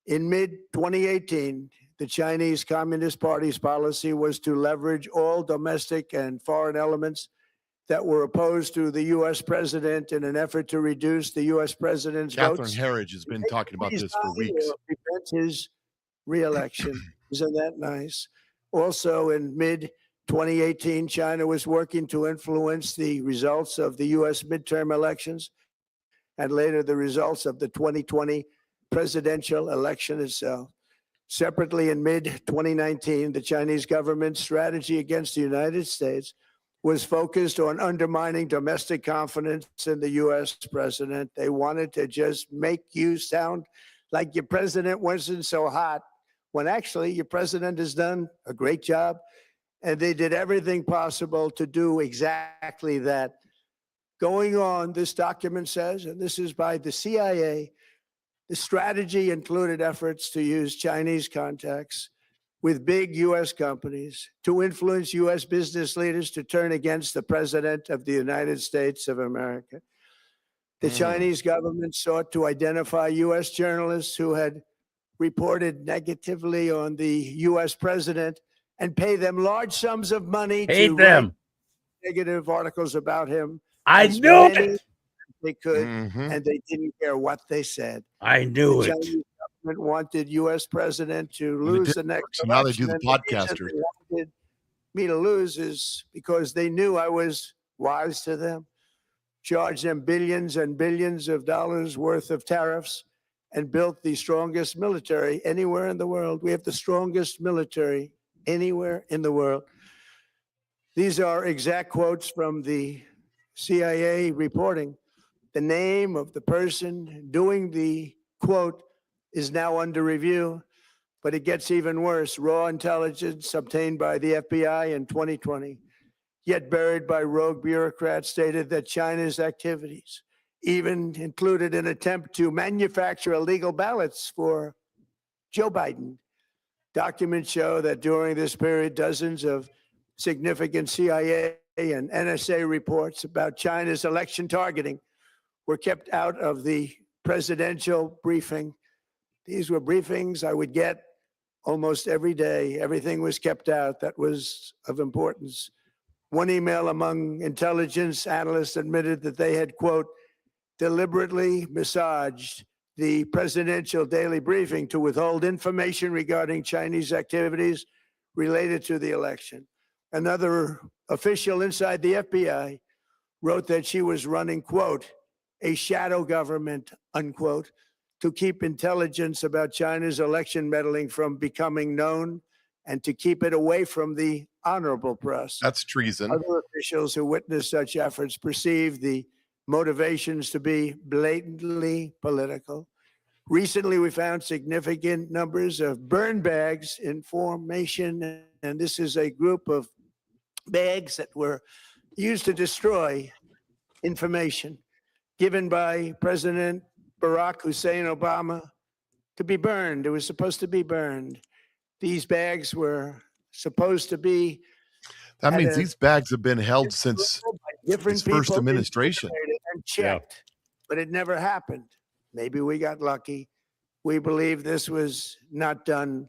in mid-2018, the Chinese Communist Party's policy was to leverage all domestic and foreign elements that were opposed to the U.S. president in an effort to reduce the U.S. president's Catherine votes. Herridge has been talking about this for weeks. Prevent his re-election. Isn't that nice? Also, in mid 2018, China was working to influence the results of the U.S. midterm elections and later the results of the 2020 presidential election itself. Separately, in mid 2019, the Chinese government's strategy against the United States was focused on undermining domestic confidence in the U.S. president. They wanted to just make you sound like your president wasn't so hot, when actually your president has done a great job. And they did everything possible to do exactly that. Going on, this document says, and this is by the CIA, the strategy included efforts to use Chinese contacts with big U.S. companies to influence U.S. business leaders to turn against the President of the United States of America. The Chinese government sought to identify U.S. journalists who had reported negatively on the U.S. president and pay them large sums of money to write negative articles about him. I knew it. They could, and they didn't care what they said. I knew the it. Chinese government wanted U.S. president to lose the next so now they election. do the and reason podcasters. they wanted me to lose is because they knew I was wise to them, charged them billions and billions of dollars worth of tariffs, and built the strongest military anywhere in the world. We have the strongest military anywhere in the world. These are exact quotes from the CIA reporting. The name of the person doing the quote is now under review, but it gets even worse. Raw intelligence obtained by the FBI in 2020, yet buried by rogue bureaucrats, stated that China's activities even included an attempt to manufacture illegal ballots for Joe Biden. Documents show that during this period, dozens of significant CIA and NSA reports about China's election targeting were kept out of the presidential briefing. These were briefings I would get almost every day. Everything was kept out that was of importance. One email among intelligence analysts admitted that they had, quote, deliberately massaged the presidential daily briefing to withhold information regarding Chinese activities related to the election. Another official inside the FBI wrote that she was running, quote, a shadow government, unquote, to keep intelligence about China's election meddling from becoming known and to keep it away from the honorable press. That's treason. Other officials who witnessed such efforts perceived the motivations to be blatantly political. Recently, we found significant numbers of burn bags in formation, and this is a group of bags that were used to destroy information given by President Barack Hussein Obama to be burned. It was supposed to be burned. These bags were supposed to be. That means these bags have been held since his first administration. And checked, but it never happened. Maybe we got lucky. We believe this was not done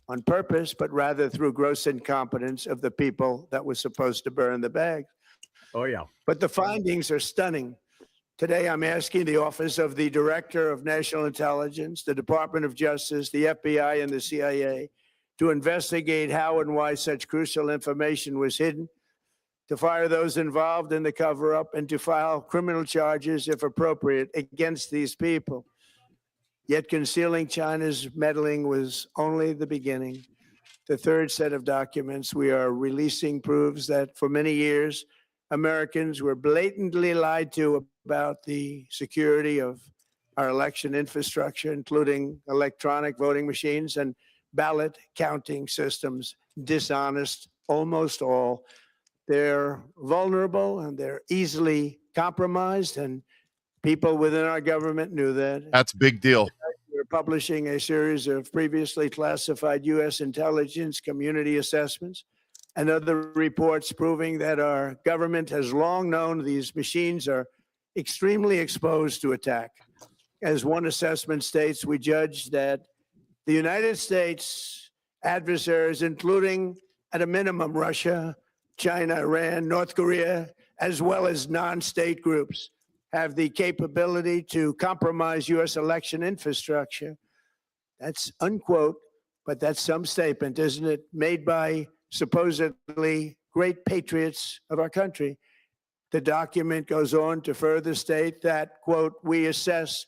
on purpose, but rather through gross incompetence of the people that was supposed to burn the bags. Oh, yeah. But the findings are stunning. Today, I'm asking the Office of the Director of National Intelligence, the Department of Justice, the FBI, and the CIA to investigate how and why such crucial information was hidden, to fire those involved in the cover-up, and to file criminal charges, if appropriate, against these people. Yet concealing China's meddling was only the beginning. The third set of documents we are releasing proves that for many years, Americans were blatantly lied to about the security of our election infrastructure, including electronic voting machines and ballot counting systems. Dishonest, almost all. They're vulnerable and they're easily compromised, and people within our government knew that. That's a big deal. We're publishing a series of previously classified U.S. intelligence community assessments and other reports proving that our government has long known these machines are extremely exposed to attack. As one assessment states, we judge that the United States adversaries, including at a minimum Russia, China, Iran, North Korea, as well as non-state groups, have the capability to compromise U.S. election infrastructure. That's unquote but that's some statement, isn't it? Made by supposedly great patriots of our country. The document goes on to further state that, quote, we assess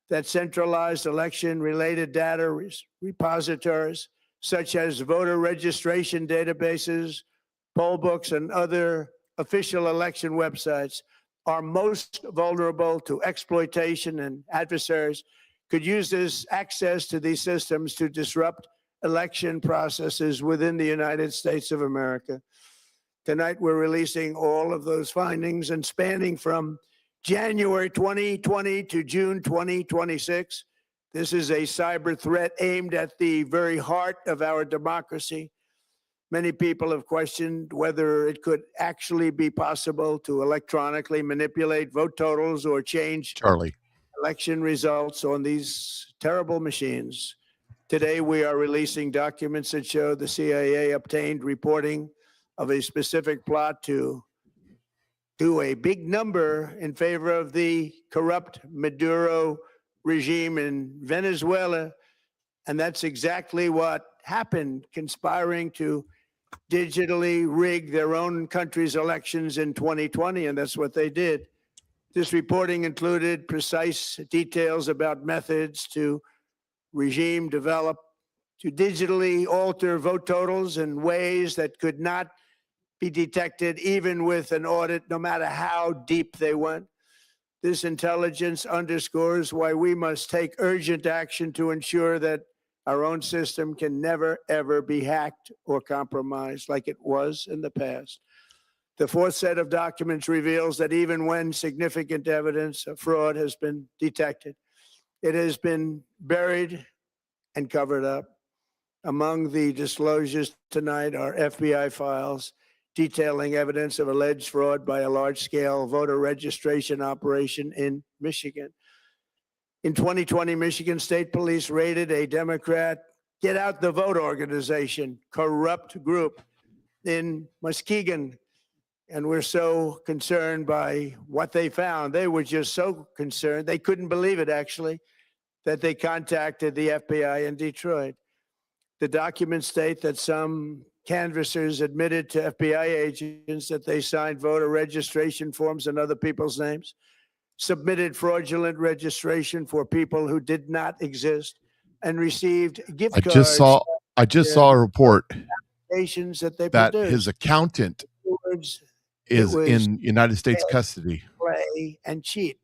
that centralized election-related data repositories, such as voter registration databases, poll books, and other official election websites, are most vulnerable to exploitation, and adversaries could use this access to these systems to disrupt election processes within the United States of America. Tonight, we're releasing all of those findings, and spanning from January 2020 to June 2026. This is a cyber threat aimed at the very heart of our democracy. Many people have questioned whether it could actually be possible to electronically manipulate vote totals or change CharLee. election results on these terrible machines. Today, we are releasing documents that show the CIA obtained reporting of a specific plot to do a big number in favor of the corrupt Maduro regime in Venezuela. And that's exactly what happened, conspiring to digitally rig their own country's elections in 2020. And that's what they did. This reporting included precise details about methods to regime develop to digitally alter vote totals in ways that could not be detected even with an audit, no matter how deep they went. This intelligence underscores why we must take urgent action to ensure that our own system can never, ever be hacked or compromised like it was in the past. The fourth set of documents reveals that even when significant evidence of fraud has been detected, it has been buried and covered up. Among the disclosures tonight are FBI files detailing evidence of alleged fraud by a large-scale voter registration operation in Michigan. In 2020, Michigan State Police raided a Democrat Get Out the Vote organization, corrupt group in Muskegon. And we're so concerned by what they found. They were just so concerned. They couldn't believe it, actually, that they contacted the FBI in Detroit. The documents state that some canvassers admitted to FBI agents that they signed voter registration forms in other people's names, submitted fraudulent registration for people who did not exist, and received gift cards. I just saw a report that they that produced. his accountant is in United States custody. Play and cheat.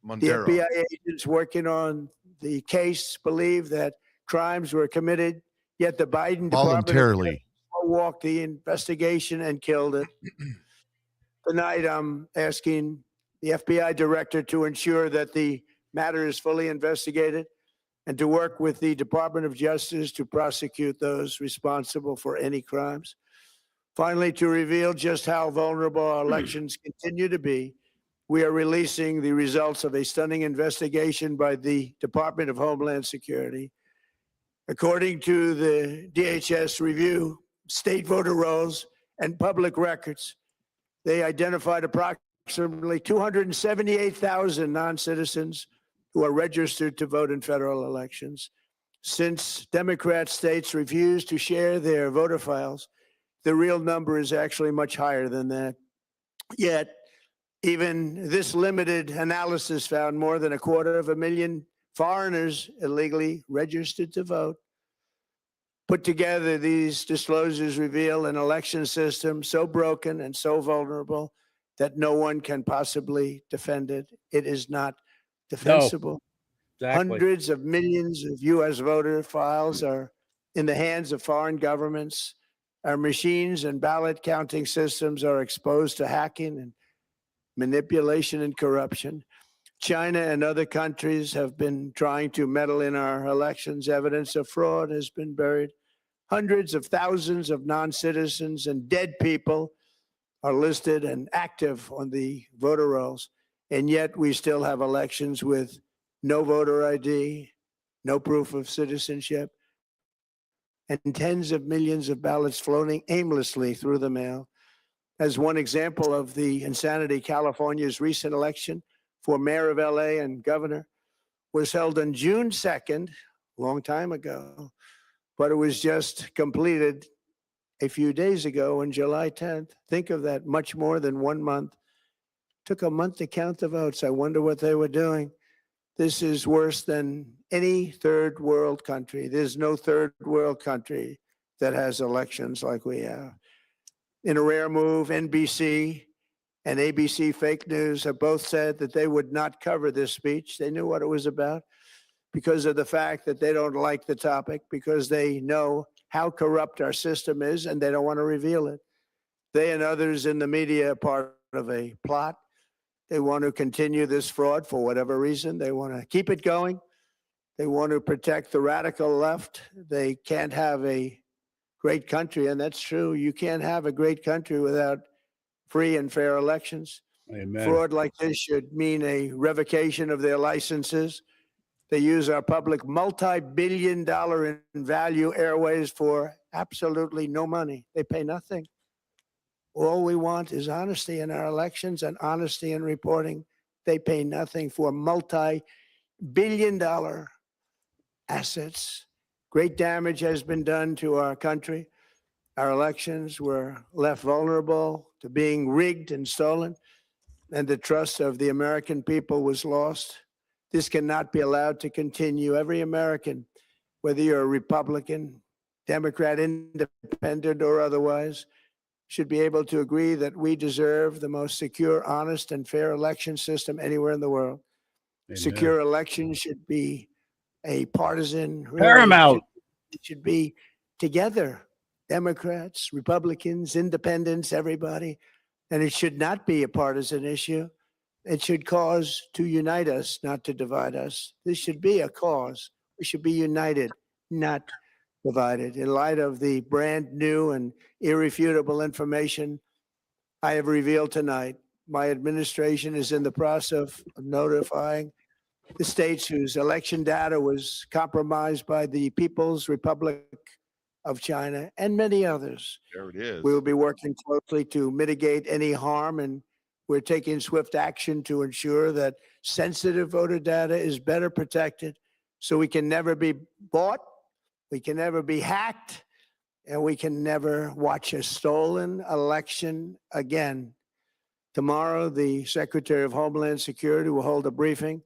Montero. The FBI agents working on the case believe that crimes were committed, yet the Biden voluntarily walked the investigation and killed it. Tonight, I'm asking the FBI director to ensure that the matter is fully investigated and to work with the Department of Justice to prosecute those responsible for any crimes. Finally, to reveal just how vulnerable our elections continue to be, we are releasing the results of a stunning investigation by the Department of Homeland Security. According to the DHS review, state voter rolls and public records, they identified approximately 278,000 non-citizens who are registered to vote in federal elections. Since Democrat states refuse to share their voter files, the real number is actually much higher than that. Yet, even this limited analysis found more than 250,000 foreigners illegally registered to vote. Put together, these disclosures reveal an election system so broken and so vulnerable that no one can possibly defend it. It is not defensible. No, exactly. Hundreds of millions of U.S. voter files are in the hands of foreign governments. Our machines and ballot counting systems are exposed to hacking and manipulation and corruption. China and other countries have been trying to meddle in our elections. Evidence of fraud has been buried. Hundreds of thousands of non-citizens and dead people are listed and active on the voter rolls. And yet we still have elections with no voter ID, no proof of citizenship, and tens of millions of ballots floating aimlessly through the mail. As one example of the insanity, California's recent election for mayor of LA and governor was held on June 2nd, a long time ago. but it was just completed a few days ago on July 10th. Think of that, much more than 1 month. Took a month to count the votes. I wonder what they were doing. This is worse than any third world country. There's no third world country that has elections like we have. In a rare move, NBC and ABC Fake News have both said that they would not cover this speech. They knew what it was about because of the fact that they don't like the topic, because they know how corrupt our system is and they don't want to reveal it. They and others in the media are part of a plot. They want to continue this fraud for whatever reason. They want to keep it going. They want to protect the radical left. They can't have a great country, and that's true. You can't have a great country without free and fair elections. Amen. Fraud like this should mean a revocation of their licenses. They use our public multi-billion-dollar in value airways for absolutely no money. They pay nothing. All we want is honesty in our elections and honesty in reporting. They pay nothing for multi-billion-dollar assets. Great damage has been done to our country. Our elections were left vulnerable to being rigged and stolen, and the trust of the American people was lost. This cannot be allowed to continue. Every American, whether you're a Republican, Democrat, independent, or otherwise, should be able to agree that we deserve the most secure, honest, and fair election system anywhere in the world. Amen. Secure elections should be a partisan paramount. It should be together, Democrats, Republicans, independents, everybody. And it should not be a partisan issue. It should cause to unite us, not to divide us. This should be a cause. We should be united, not divided. In light of the brand new and irrefutable information I have revealed tonight, my administration is in the process of notifying the states whose election data was compromised by the People's Republic of China and many others. There it is. We will be working closely to mitigate any harm, and we're taking swift action to ensure that sensitive voter data is better protected so we can never be bought, we can never be hacked, and we can never watch a stolen election again. Tomorrow, the Secretary of Homeland Security will hold a briefing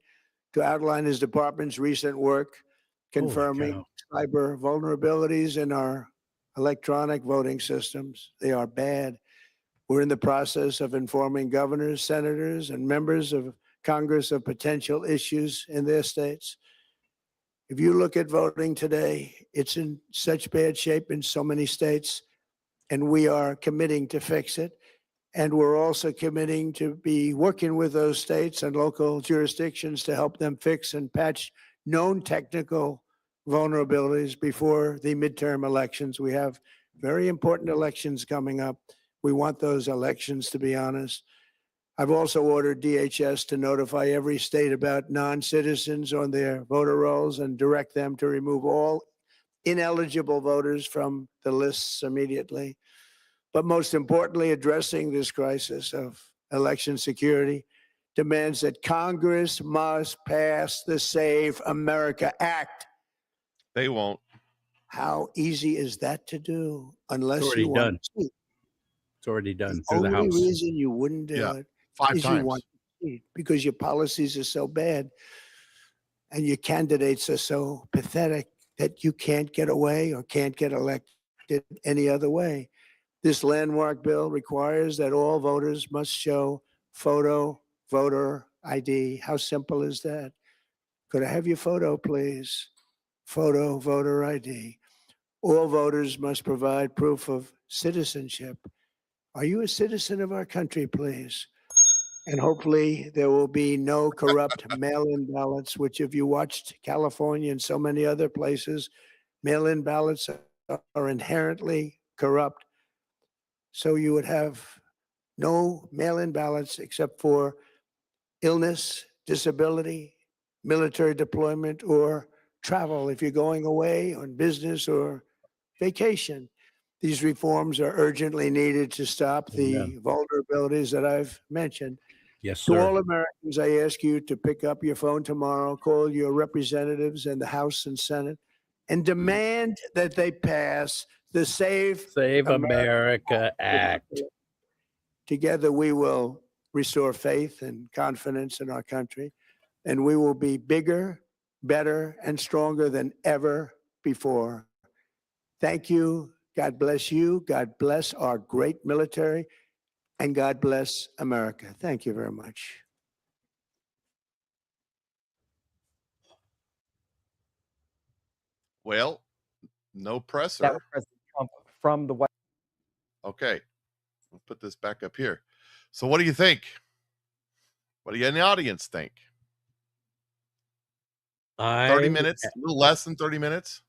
to outline his department's recent work confirming cyber vulnerabilities in our electronic voting systems. They are bad. We're in the process of informing governors, senators, and members of Congress of potential issues in their states. If you look at voting today, it's in such bad shape in so many states, and we are committing to fix it. And we're also committing to be working with those states and local jurisdictions to help them fix and patch known technical vulnerabilities before the midterm elections. We have very important elections coming up. We want those elections to be honest. I've also ordered DHS to notify every state about non-citizens on their voter rolls and direct them to remove all ineligible voters from the lists immediately. But most importantly, addressing this crisis of election security demands that Congress must pass the Save America Act. They won't. How easy is that to do unless It's already you want done. to cheat? It's already done The through the only House. reason you wouldn't do it 5 is times. you want to cheat because your policies are so bad and your candidates are so pathetic that you can't get away or can't get elected any other way. This landmark bill requires that all voters must show photo voter ID. How simple is that? Could I have your photo, please? Photo voter ID. All voters must provide proof of citizenship. Are you a citizen of our country, please? And hopefully there will be no corrupt mail-in ballots, which if you watched California and so many other places, mail-in ballots are inherently corrupt. So you would have no mail-in ballots except for illness, disability, military deployment, or travel if you're going away on business or vacation. These reforms are urgently needed to stop the vulnerabilities that I've mentioned. Yes, To sir. all Americans, I ask you to pick up your phone tomorrow, call your representatives in the House and Senate, and demand that they pass the Save America Act. Together, we will restore faith and confidence in our country, and we will be bigger, better, and stronger than ever before. Thank you. God bless you. God bless our great military, and God bless America. Thank you very much. Well, no presser. That was President Trump from the White. Okay, we'll put this back up here. So what do you think? What do you in the audience think? 30 minutes, a little less than 30 minutes?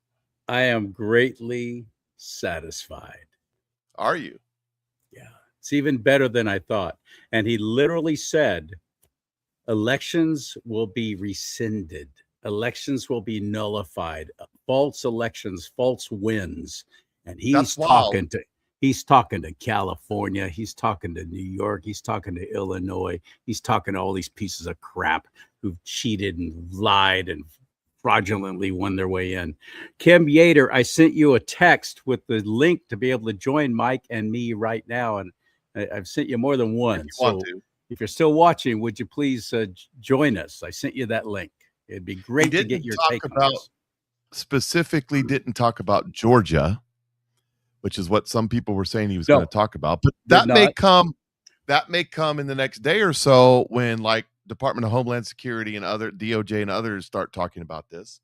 I am greatly satisfied. Are you? Yeah, it's even better than I thought. And he literally said, elections will be rescinded. Elections will be nullified. False elections, false wins. And he's talking to California. He's talking to New York. He's talking to Illinois. He's talking to all these pieces of crap who've cheated and lied and fraudulently won their way in. Kim Yater, I sent you a text with the link to be able to join Mike and me right now. And I've sent you more than one. So if you're still watching, would you please join us? I sent you that link. It'd be great to get your take on this. Specifically didn't talk about Georgia, which is what some people were saying he was going to talk about. But that may come in the next day or so when like Department of Homeland Security and other DOJ and others start talking about this.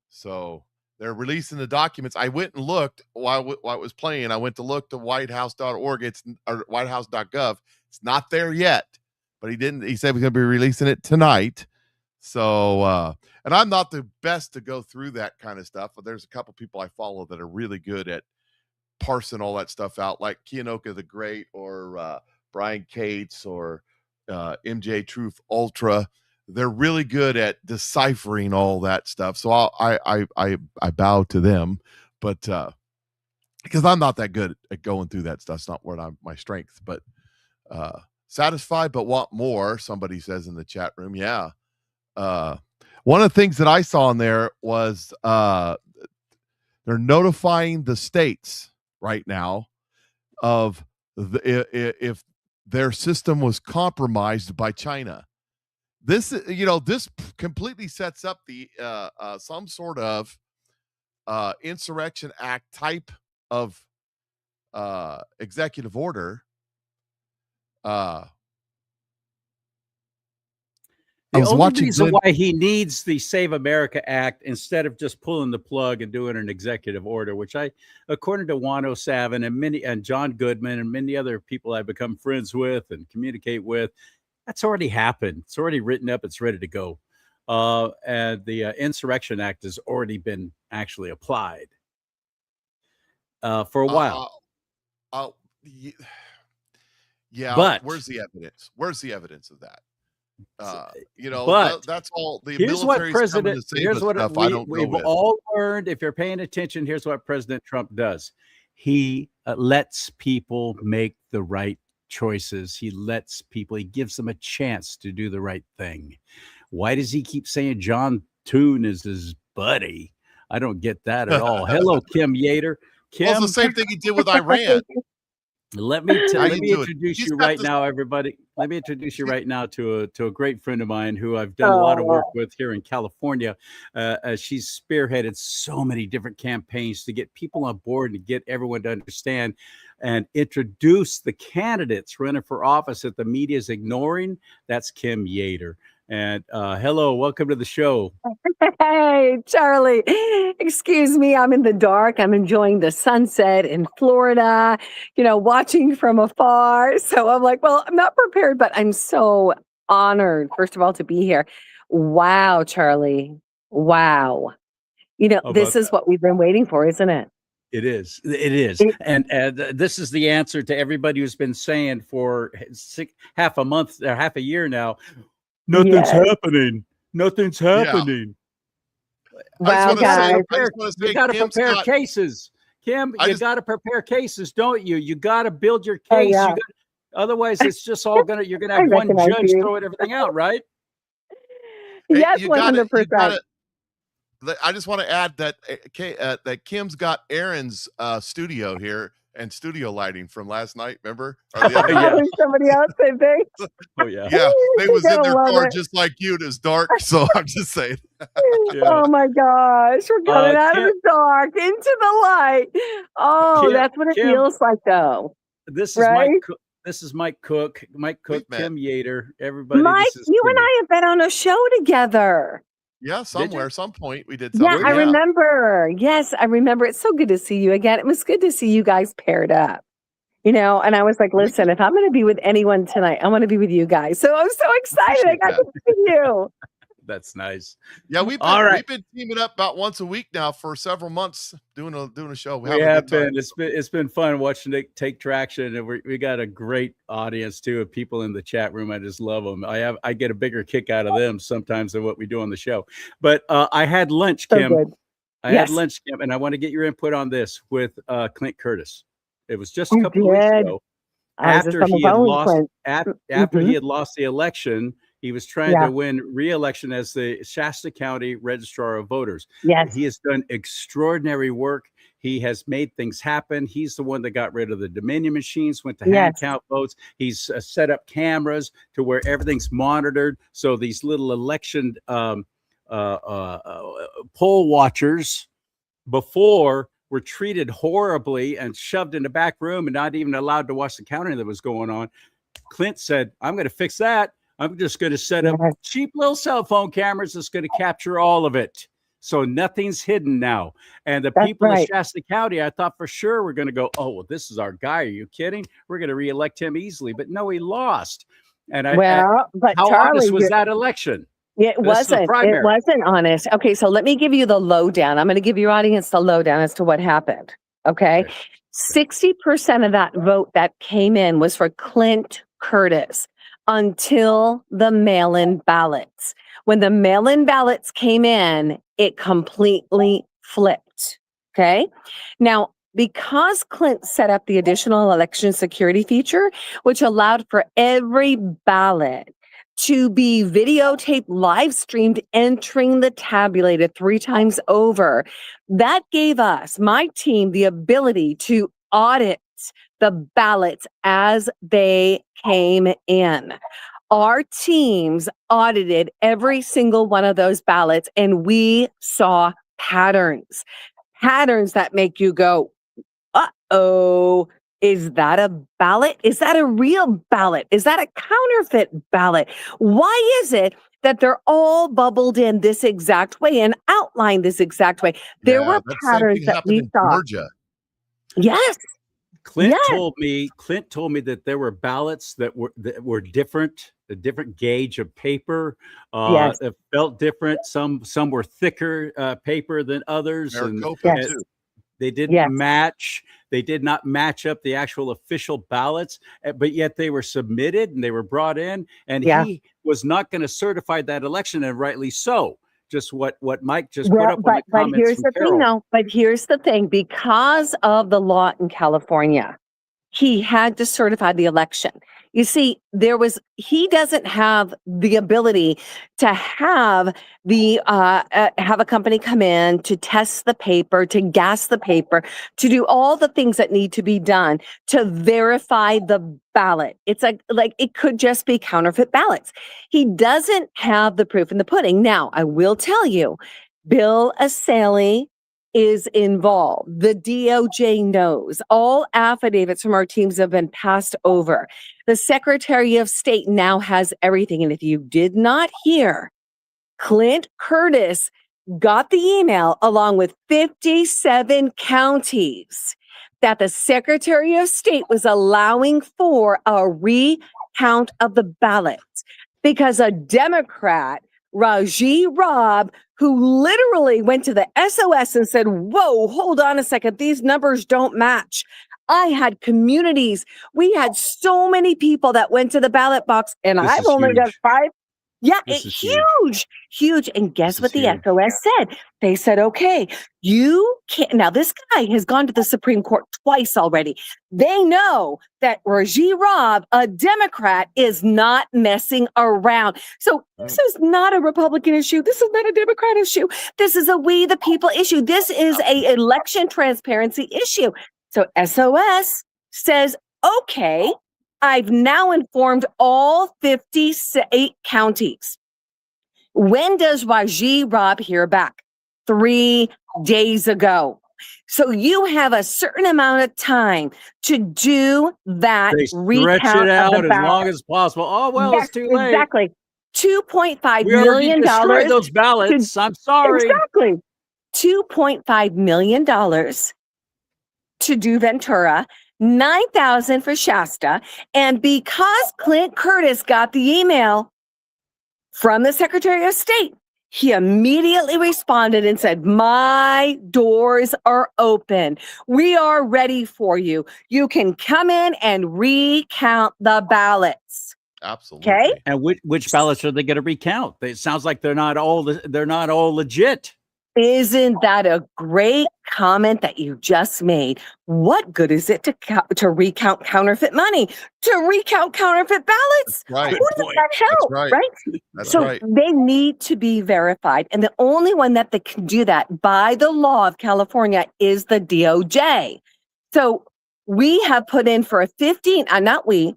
So they're releasing the documents. I went and looked while it was playing. I went to look to whitehouse.org. Or whitehouse.gov. It's not there yet, but he said he's going to be releasing it tonight. So, and I'm not the best to go through that kind of stuff, but there's a couple people I follow that are really good at parsing all that stuff out, like Kianoka the Great or Brian Cates or MJ Truth Ultra. They're really good at deciphering all that stuff. So I bow to them, but because I'm not that good at going through that stuff. It's not where my strength, but satisfied but want more, somebody says in the chat room. Yeah. One of the things that I saw in there was they're notifying the states right now of if their system was compromised by China. This completely sets up the some sort of Insurrection Act type of executive order. The only reason why he needs the Save America Act instead of just pulling the plug and doing an executive order, which according to Juan O'Savin and John Goodman and many other people I've become friends with and communicate with, that's already happened. It's already written up. It's ready to go. And the Insurrection Act has already been actually applied for a while. Yeah, but where's the evidence? Where's the evidence of that? But that's all. The here's what President. Here's what we've all learned. If you're paying attention, here's what President Trump does. He lets people make the right choices. He gives them a chance to do the right thing. Why does he keep saying John Toon is his buddy? I don't get that at all. Hello, Kim Yater. Kim, well, it's the same thing he did with Iran. Let me introduce you right now, everybody. Let me introduce you right now to a great friend of mine who I've done a lot of work with here in California. She's spearheaded so many different campaigns to get people on board and get everyone to understand and introduce the candidates running for office that the media is ignoring. That's Kim Yater. And hello, welcome to the show. Hey, CharLee. Excuse me, I'm in the dark. I'm enjoying the sunset in Florida, watching from afar. So I'm like, well, I'm not prepared, but I'm so honored, first of all, to be here. Wow, CharLee. Wow. This is what we've been waiting for, isn't it? It is. And this is the answer to everybody who's been saying for half a month or half a year now, nothing's happening. Nothing's happening. Wow, guys. You got to prepare cases. Kim, you got to prepare cases, don't you? You got to build your case. Yeah. Otherwise, it's just all you're going to have one judge throwing everything out, right? Yes, 100%. I just want to add that that Kim's got Aaron's studio here and studio lighting from last night. Remember? Or the other Yeah. Somebody else said thanks. Oh yeah. Yeah, they was in their car it. just like you. And it's dark, so I'm just saying. Oh my gosh, we're coming out of the dark into the light. Oh, that's what it feels like, though. This is right? This is Mike Cook, Kim Yater, everybody. Mike, this is you Kimmy. and I have been on a show together. Yeah, somewhere, some point we did Yeah, something. I remember. Yes, I remember. It's so good to see you again. It was good to see you guys paired up. And I was like, listen, if I'm going to be with anyone tonight, I want to be with you guys. So I'm so excited. I got to see you. That's nice. Yeah, we've been teaming up about once a week now for several months doing a show. We have been. It's been fun watching it take traction, and we got a great audience too of people in the chat room. I just love them. I get a bigger kick out of them sometimes than what we do on the show. But I had lunch, Kim. Had lunch, Kim, and I want to get your input on this with Clint Curtis. It was just a couple of weeks ago after he had lost the election. He was trying to win re-election as the Shasta County Registrar of Voters. Yes. He has done extraordinary work. He has made things happen. He's the one that got rid of the Dominion machines, went to hand count votes. He's set up cameras to where everything's monitored. So these little election poll watchers before were treated horribly and shoved in the back room and not even allowed to watch the counting that was going on. Clint said, I'm going to fix that. I'm just going to set up cheap little cell phone cameras that's going to capture all of it. So nothing's hidden now. And the people in Shasta County, I thought for sure we're going to go, oh, well, this is our guy. Are you kidding? We're going to reelect him easily. But no, he lost. And but how CharLee, honest was that election? It wasn't honest. Okay, so let me give you the lowdown. I'm going to give your audience the lowdown as to what happened. Okay. 60% of that vote that came in was for Clint Curtis until the mail-in ballots. When the mail-in ballots came in, it completely flipped. Okay. Now, because Clint set up the additional election security feature, which allowed for every ballot to be videotaped, live streamed, entering the tabulated 3 times over, that gave us, my team, the ability to audit the ballots as they came in. Our teams audited every single one of those ballots, and we saw patterns that make you go, uh-oh, is that a ballot? Is that a real ballot? Is that a counterfeit ballot? Why is it that they're all bubbled in this exact way and outlined this exact way? There were patterns that we saw. Georgia. Yes. Clint told me that there were ballots that were different, a different gauge of paper. It felt different. Some were thicker paper than others. They didn't match. They did not match up the actual official ballots, but yet they were submitted and they were brought in. And he was not going to certify that election, and rightly so. Just what Mike just put up on the comments. But here's the thing, though. But here's the thing: because of the law in California, he had to certify the election. You see, he doesn't have the ability to have have a company come in to test the paper, to gas the paper, to do all the things that need to be done to verify the ballot. It's like it could just be counterfeit ballots. He doesn't have the proof in the pudding. Now, I will tell you, Bill Asali is involved. The DOJ knows. All affidavits from our teams have been passed over. The Secretary of State now has everything. And if you did not hear, Clint Curtis got the email along with 57 counties that the Secretary of State was allowing for a recount of the ballots because a Democrat, Raji Robb, who literally went to the SOS and said, whoa, hold on a second. These numbers don't match. I had communities. We had so many people that went to the ballot box, and I've only got 5. Yeah, This it's is huge. huge. And guess This what is the huge. SOS said? They said, okay, you can't. Now, this guy has gone to the Supreme Court twice already. They know that Rajiv Rob, a Democrat, is not messing around. So this is not a Republican issue. This is not a Democrat issue. This is a we the people issue. This is a election transparency issue. So SOS says, okay, I've now informed all 58 counties. When does Rajiv Rob hear back? 3 days ago. So you have a certain amount of time to do that They stretch recount it of out the as ballot. long as possible. Oh, well, Yes, it's too late. exactly. $2.5 We already million destroyed those ballots. I'm sorry. Exactly. $2.5 million to do Ventura, $9,000 for Shasta. And because Clint Curtis got the email from the Secretary of State, he immediately responded and said, my doors are open. We are ready for you. You can come in and recount the ballots. Absolutely. Okay. And which ballots are they going to recount? It sounds like they're not all legit. Isn't that a great comment that you just made? What good is it to recount counterfeit money, to recount counterfeit ballots? Right. Who does that help? That's right. Right. That's So right. they need to be verified. And the only one that they can do that by the law of California is the DOJ. So we have put in for a 15, not we,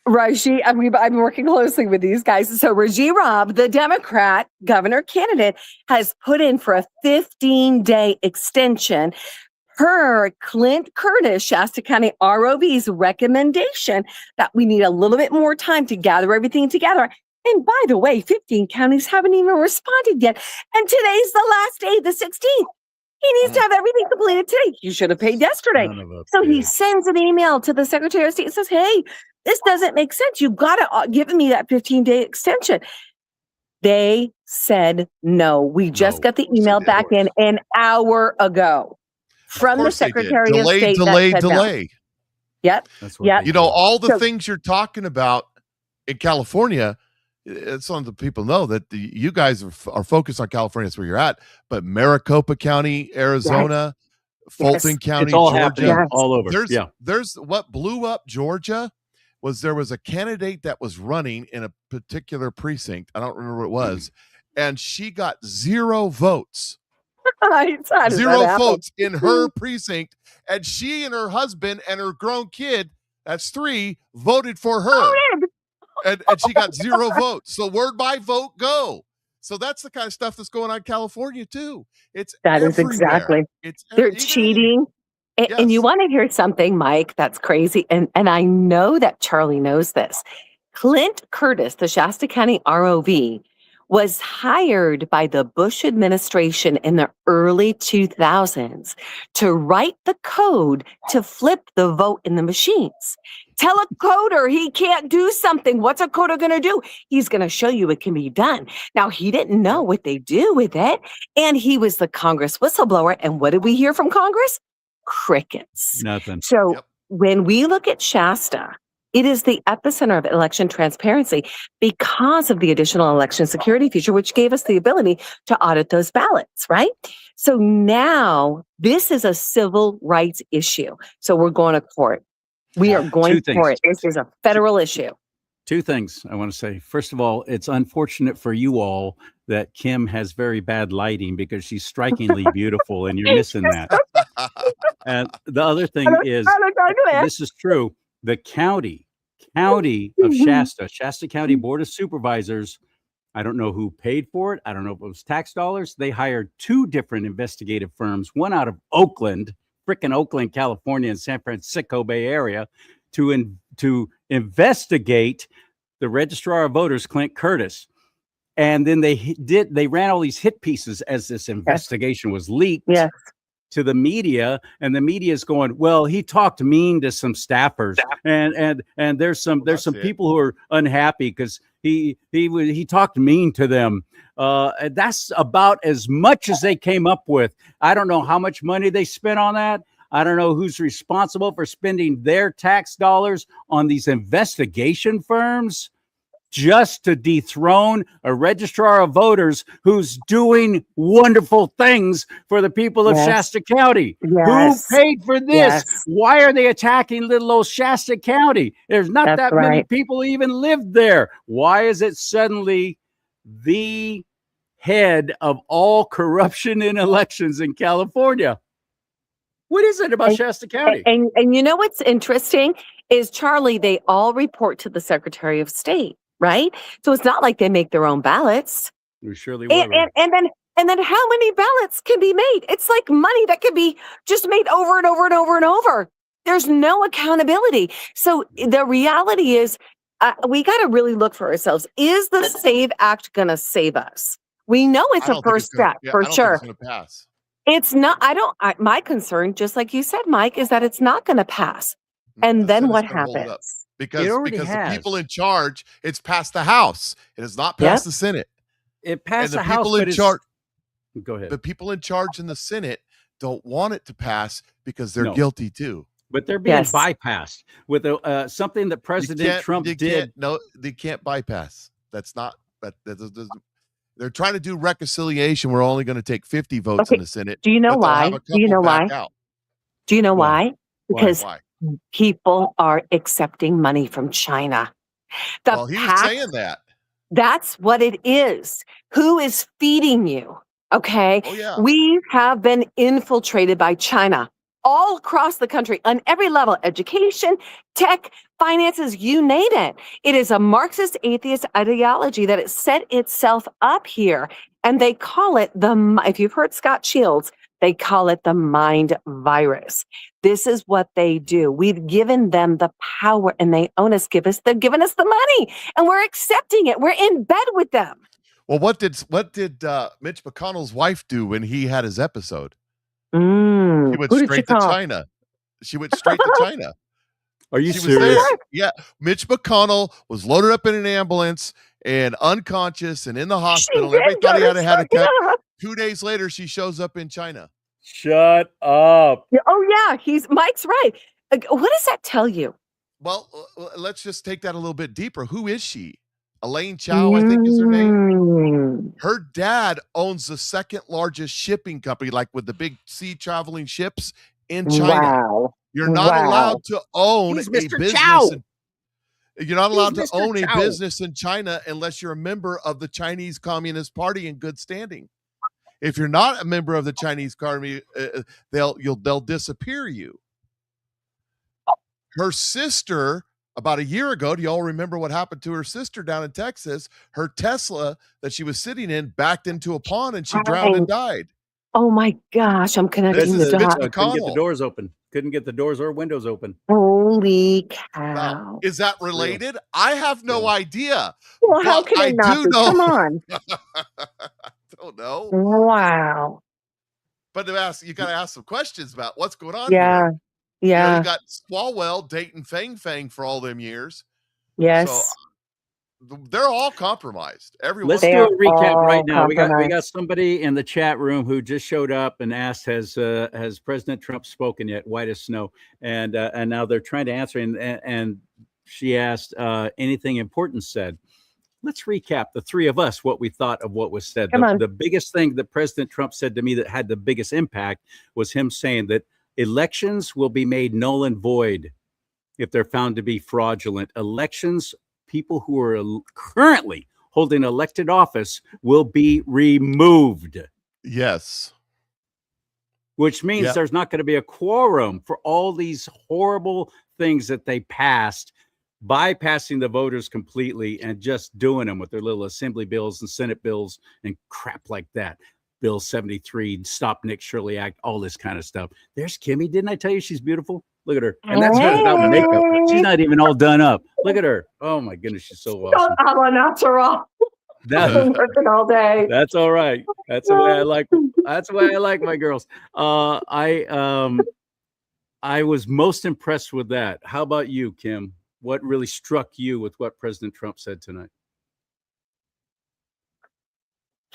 Rajiv, I've been working closely with these guys. So Rajiv Rob, the Democrat governor candidate, has put in for a 15-day extension per Clint Curtis, Shasta County ROV's recommendation that we need a little bit more time to gather everything together. And by the way, 15 counties haven't even responded yet. And today's the last day, the 16th. He needs to have everything completed today. You should have paid yesterday. So he sends an email to the Secretary of State and says, hey, this doesn't make sense. You got to give me that 15-day extension. They said no. We just got the email back in an hour ago from the Secretary of State. Delay. No. Yep. You know, all the things you're talking about in California, it's on the people know that you guys are focused on California. That's where you're at. But Maricopa County, Arizona, Fulton County, it's all Georgia, all over. There's what blew up Georgia was there was a candidate that was running in a particular precinct. I don't remember what it was. And she got 0 votes. 0 votes in her precinct. And she and her husband and her grown kid, that's 3, voted for her. And she got 0 votes. So word by vote, go. So that's the kind of stuff that's going on in California too. That is exactly. They're cheating. And you want to hear something, Mike, that's crazy. And I know that CharLee knows this. Clint Curtis, the Shasta County ROV, was hired by the Bush administration in the early 2000s to write the code to flip the vote in the machines. Tell a coder he can't do something. What's a coder going to do? He's going to show you it can be done. Now, he didn't know what they do with it. And he was the Congress whistleblower. And what did we hear from Congress? Crickets. Nothing. So when we look at Shasta, it is the epicenter of election transparency because of the additional election security feature, which gave us the ability to audit those ballots, right? So now this is a civil rights issue. So we're going to court. We are going for it. This is a federal issue. 2 things I want to say. First of all, it's unfortunate for you all that Kim has very bad lighting because she's strikingly beautiful and you're missing that. And the other thing is, this is true. The county of Shasta County Board of Supervisors, I don't know who paid for it. I don't know if it was tax dollars. They hired 2 different investigative firms, one out of Oakland, frickin' Oakland, California, and San Francisco Bay Area, to investigate the registrar of voters, Clint Curtis. And then they ran all these hit pieces as this investigation was leaked to the media, and the media is going, well, he talked mean to some staffers, and there's some people who are unhappy because he talked mean to them. And that's about as much as they came up with. I don't know how much money they spent on that. I don't know who's responsible for spending their tax dollars on these investigation firms. just to dethrone a registrar of voters who's doing wonderful things for the people of Shasta County. Yes. Who paid for this? Yes. Why are they attacking little old Shasta County? There's not That's that many right. people even lived there. Why is it suddenly the head of all corruption in elections in California? What is it about Shasta County? And you know what's interesting is, CharLee, they all report to the Secretary of State, right? So it's not like they make their own ballots. We surely will. And then how many ballots can be made? It's like money that can be just made over and over and over and over. There's no accountability. So the reality is, we got to really look for ourselves. Is the SAVE Act going to save us? We know it's a first step for sure. It's going to pass. It's not. My concern, just like you said, Mike, is that it's not going to pass. And then what happens? Because the people in charge, it's passed the House. It has not passed the Senate. It passed the the House, people in charge. Go ahead. The people in charge in the Senate don't want it to pass because they're guilty too. But they're being bypassed with something that President Trump did. No, they can't bypass. That's not. They're trying to do reconciliation. We're only going to take 50 votes in the Senate. Do you know why? Do you know why? Do you know why? Because people are accepting money from China. Well, he was saying that. That's what it is. Who is feeding you? Okay. Oh, yeah. We have been infiltrated by China all across the country on every level: education, tech, finances, you name it. It is a Marxist atheist ideology that has set itself up here. And they call it if you've heard Scott Shields, they call it the mind virus. This is what they do. We've given them the power and they own us, they're giving us the money and we're accepting it. We're in bed with them. Well, what did Mitch McConnell's wife do when he had his episode? She went straight to China. She went straight to China. Are you serious? Yeah. Mitch McConnell was loaded up in an ambulance and unconscious and in the hospital. Everybody thought he had a cut. 2 days later, she shows up in China. Shut up. Oh, yeah. Mike's right. What does that tell you? Well, let's just take that a little bit deeper. Who is she? Elaine Chao, I think is her name. Her dad owns the second largest shipping company, like with the big sea traveling ships in China. Wow. You're not allowed to own He's a Mr. business. Chow. You're not allowed to Mr. own a Chow. business in China unless you're a member of the Chinese Communist Party in good standing. If you're not a member of the Chinese Communist, they'll disappear you. Her sister, about a year ago, do y'all remember what happened to her sister down in Texas? Her Tesla that she was sitting in backed into a pond and she drowned and died. Oh my gosh, I'm connecting the dots. Couldn't get the doors open. Couldn't get the doors or windows open. Holy cow. Now, is that related? I have no idea. Well, how can it not be? Come on. I don't know. Wow. But you got to ask some questions about what's going on here. Yeah. You got Swalwell dating Fang Fang for all them years. Yes. So they're all compromised. Everyone. Let's do a recap right now. We got somebody in the chat room who just showed up and asked, has President Trump spoken yet? White as snow. And now they're trying to answer. And she asked, anything important said? Let's recap, the three of us, what we thought of what was said. The biggest thing that President Trump said to me that had the biggest impact was him saying that elections will be made null and void if they're found to be fraudulent. Elections, people who are currently holding elected office will be removed. Yes. Which means there's not going to be a quorum for all these horrible things that they passed, bypassing the voters completely and just doing them with their little assembly bills and Senate bills and crap like that. Bill 73, Stop Nick Shirley Act, all this kind of stuff. There's Kimmy. Didn't I tell you she's beautiful? Look at her. And that's her without makeup. She's not even all done up. Look at her. Oh my goodness, she's so awesome. I'm a natural. I've been working all day. That's all right. That's the way I like. That's the way I like my girls. I was most impressed with that. How about you, Kim? What really struck you with what President Trump said tonight?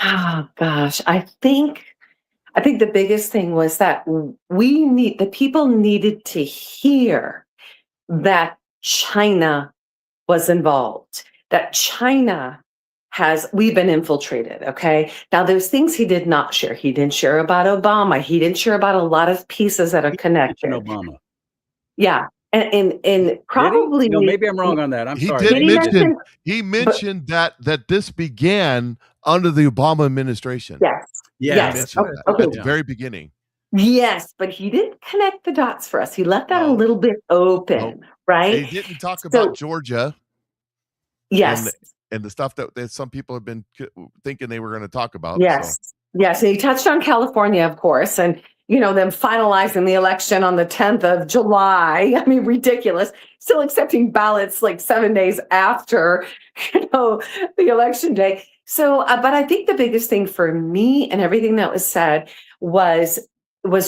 Oh gosh, I think the biggest thing was that the people needed to hear that China was involved, that we've been infiltrated. Okay. Now there's things he did not share. He didn't share about Obama. He didn't share about a lot of pieces that are connected. Obama. Yeah. And probably no, maybe I'm wrong on that. I'm sorry. He mentioned that this began under the Obama administration. Yes. Okay. At the very beginning. Yes, but he didn't connect the dots for us. He left that a little bit open, right? And he didn't talk about Georgia. Yes. And the stuff that some people have been thinking they were going to talk about. Yes. Yes. And he touched on California, of course, and them finalizing the election on the 10th of July. I mean, ridiculous. Still accepting ballots like 7 days after, the election day. So, but I think the biggest thing for me and everything that was said was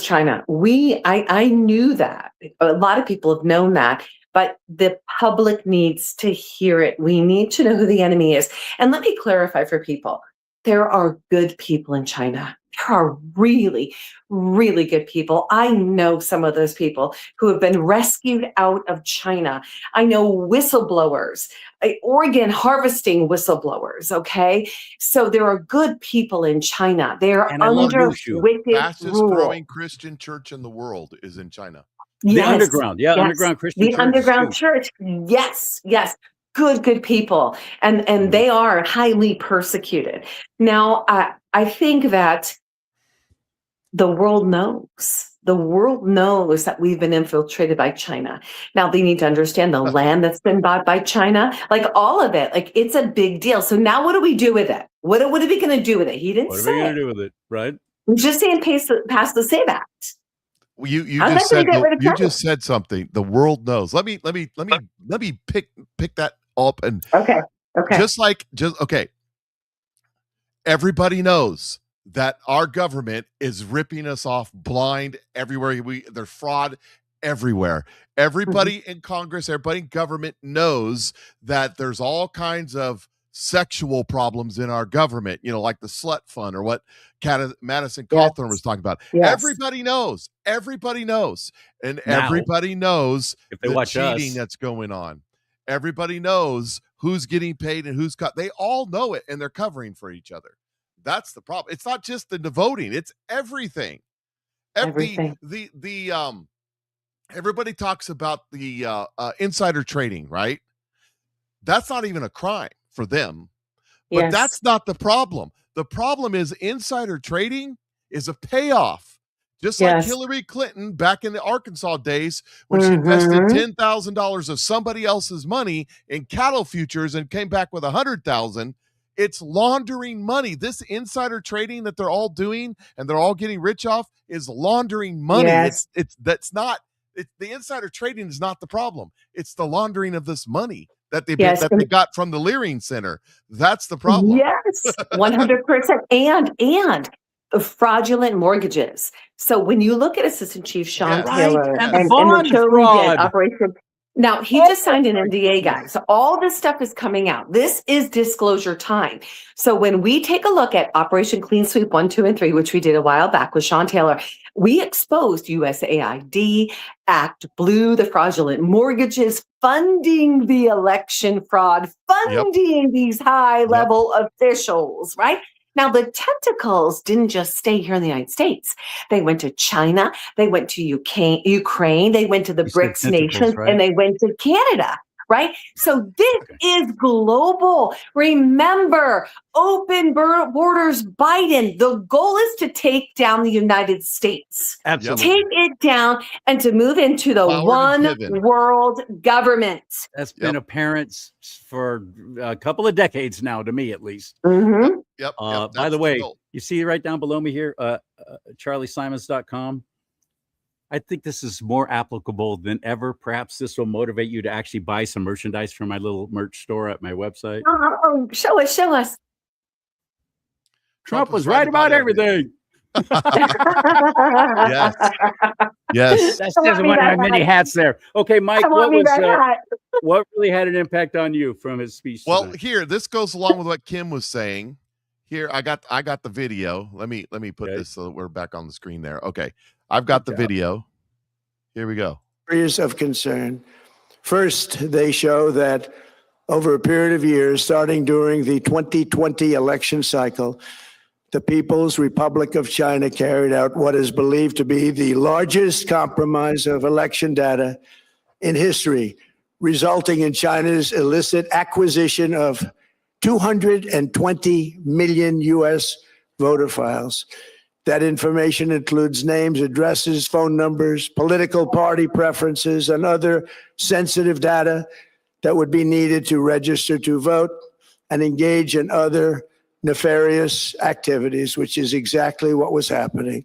China. I knew that. A lot of people have known that, but the public needs to hear it. We need to know who the enemy is. And let me clarify for people. There are good people in China. There are really, really good people. I know some of those people who have been rescued out of China. I know whistleblowers, organ harvesting whistleblowers, okay? So there are good people in China. They're under wicked fastest rule. growing Christian church in the world is in China. The underground. Yeah, underground Christian church. The underground church. Yes. Good people. And they are highly persecuted. Now, I think that the world knows. The world knows that we've been infiltrated by China. Now they need to understand the land that's been bought by China, like all of it. Like it's a big deal. So now what do we do with it? What are we going to do with it? He didn't say. What are we going to do with it? Right? I'm just saying, pass the save act. You just said something. The world knows. Let me pick that up and okay. Everybody knows that our government is ripping us off blind everywhere. There's fraud everywhere. Everybody in Congress, everybody in government knows that there's all kinds of sexual problems in our government, like the slut fund or what Madison Cawthorn was talking about. Everybody knows. And everybody knows the cheating that's going on. Everybody knows who's getting paid and who's cut. They all know it, and they're covering for each other. That's the problem. It's not just the voting; it's everything. Everything. Everybody talks about the insider trading, right? That's not even a crime for them, but that's not the problem. The problem is insider trading is a payoff. Just like Hillary Clinton back in the Arkansas days when she invested $10,000 of somebody else's money in cattle futures and came back with $100,000. It's laundering money. This insider trading that they're all doing and they're all getting rich off is laundering money. The insider trading is not the problem. It's the laundering of this money that they got from the Leering Center. That's the problem. Yes, 100%. And fraudulent mortgages. So when you look at Assistant Chief Sean Taylor and the CharLee did Operation. Now, he just signed an NDA, guys. So all this stuff is coming out. This is disclosure time. So when we take a look at Operation Clean Sweep 1, 2, and 3, which we did a while back with Sean Taylor, we exposed USAID, Act Blue, the fraudulent mortgages, funding the election fraud, funding these high-level officials, right? Now, the tentacles didn't just stay here in the United States. They went to China, they went to Ukraine, they went to the BRICS nations, and they went to Canada, right? So this is global. Remember, open borders, Biden. The goal is to take down the United States. Absolutely. Take it down and to move into the one world government. That's been apparent for a couple of decades now, to me at least. By the way, you see right down below me here, CharLeeSimons.com. I think this is more applicable than ever. Perhaps this will motivate you to actually buy some merchandise from my little merch store at my website. Oh, show us. Trump was right about everything. Yes. That's just one of my many hats there. Okay, Mike, what really had an impact on you from his speech tonight? Well, here, this goes along with what Kim was saying. Here, I got the video. Let me put this so that we're back on the screen there. Okay. I've got the video. Here we go. Areas of concern. First, they show that over a period of years, starting during the 2020 election cycle, the People's Republic of China carried out what is believed to be the largest compromise of election data in history, resulting in China's illicit acquisition of 220 million U.S. voter files. That information includes names, addresses, phone numbers, political party preferences, and other sensitive data that would be needed to register to vote and engage in other nefarious activities, which is exactly what was happening.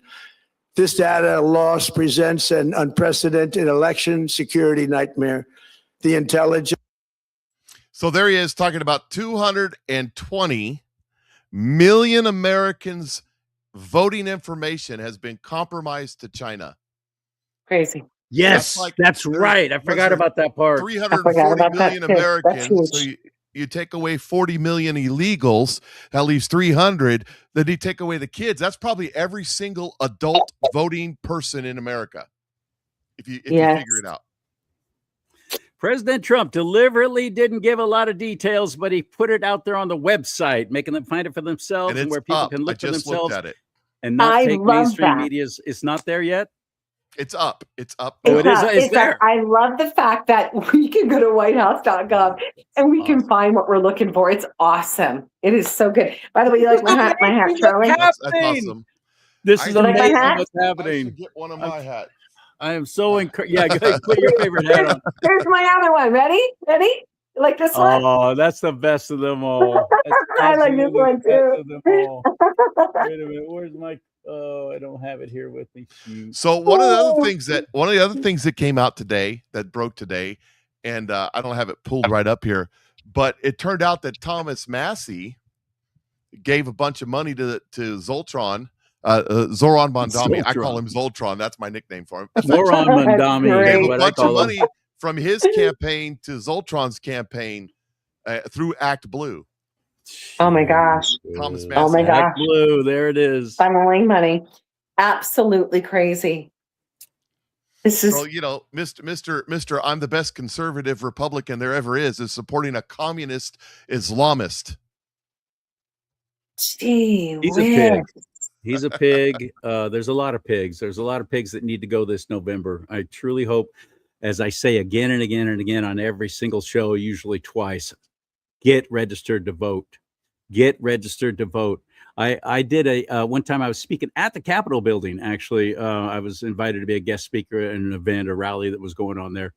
This data loss presents an unprecedented election security nightmare. The intelligence. So there he is talking about 220 million Americans' voting information has been compromised to China. Crazy. Yes, that's right. I forgot about that part. 340 million Americans. So you take away 40 million illegals, that leaves 300. Then you take away the kids. That's probably every single adult voting person in America. If you figure it out. President Trump deliberately didn't give a lot of details, but he put it out there on the website, making them find it for themselves and where people can look for themselves and not take mainstream media. It's not there yet. It's up. It's up. Oh, it's there. I love the fact that we can go to whitehouse.gov and we can find what we're looking for. It's awesome. It is so good. By the way, you like my hat, Charlie? That's awesome. This is amazing what's happening. I should get one of my hats. I am so encouraged. Yeah, go ahead, put your favorite hat on. Here's my other one. Ready? You like this one? Oh, that's the best of them all. I like this one too. Wait a minute. Where's my? Oh, I don't have it here with me. Shoot. So one of the other things that came out today, that broke today, and I don't have it pulled right up here, but it turned out that Thomas Massey gave a bunch of money to Zoran Mondami. I call him Zoltron. That's my nickname for him. Zoran Mondami. Gave a bunch of money from his campaign to Zoltron's campaign through Act Blue. Oh my gosh. Thomas Massey. Oh my gosh. Act Blue. There it is. Funneling money. Absolutely crazy. This is so, Mr. I'm the best conservative Republican there ever is supporting a communist Islamist. Gee, he's a pig. He's a pig. There's a lot of pigs. There's a lot of pigs that need to go this November. I truly hope, as I say again and again and again on every single show, usually twice, get registered to vote. Get registered to vote. I did one time I was speaking at the Capitol building. Actually, I was invited to be a guest speaker at an event, a rally that was going on there.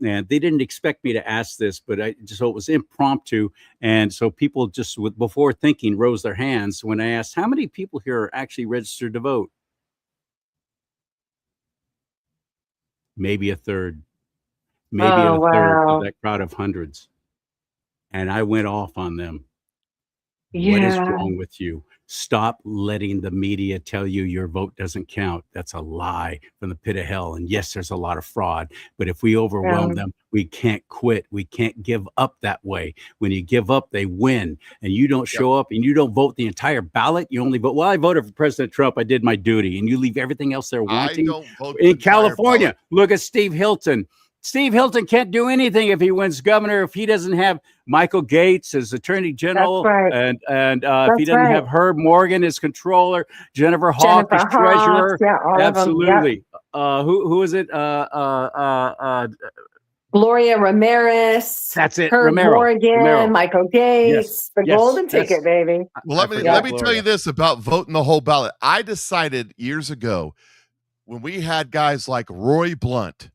And they didn't expect me to ask this, but so it was impromptu. And so people just before thinking rose their hands when I asked, how many people here are actually registered to vote? Maybe a third. Maybe a third of that crowd of hundreds. And I went off on them. Yeah. What is wrong with you? Stop letting the media tell you your vote doesn't count. That's a lie from the pit of hell. And yes, there's a lot of fraud, but if we overwhelm them, we can't quit. We can't give up that way. When you give up, they win. And you don't show up and you don't vote the entire ballot. You only vote. Well, I voted for President Trump. I did my duty. And you leave everything else there wanting. I don't vote in California. Look at Steve Hilton. Steve Hilton can't do anything if he wins governor, if he doesn't have Michael Gates as attorney general, and if he doesn't have Herb Morgan as controller, Jennifer Hawk as treasurer. Absolutely. Who is it? Gloria Ramirez. That's it. Herb Morgan, Michael Gates, the golden ticket, baby. Well, let me tell you this about voting the whole ballot. I decided years ago when we had guys like Roy Blunt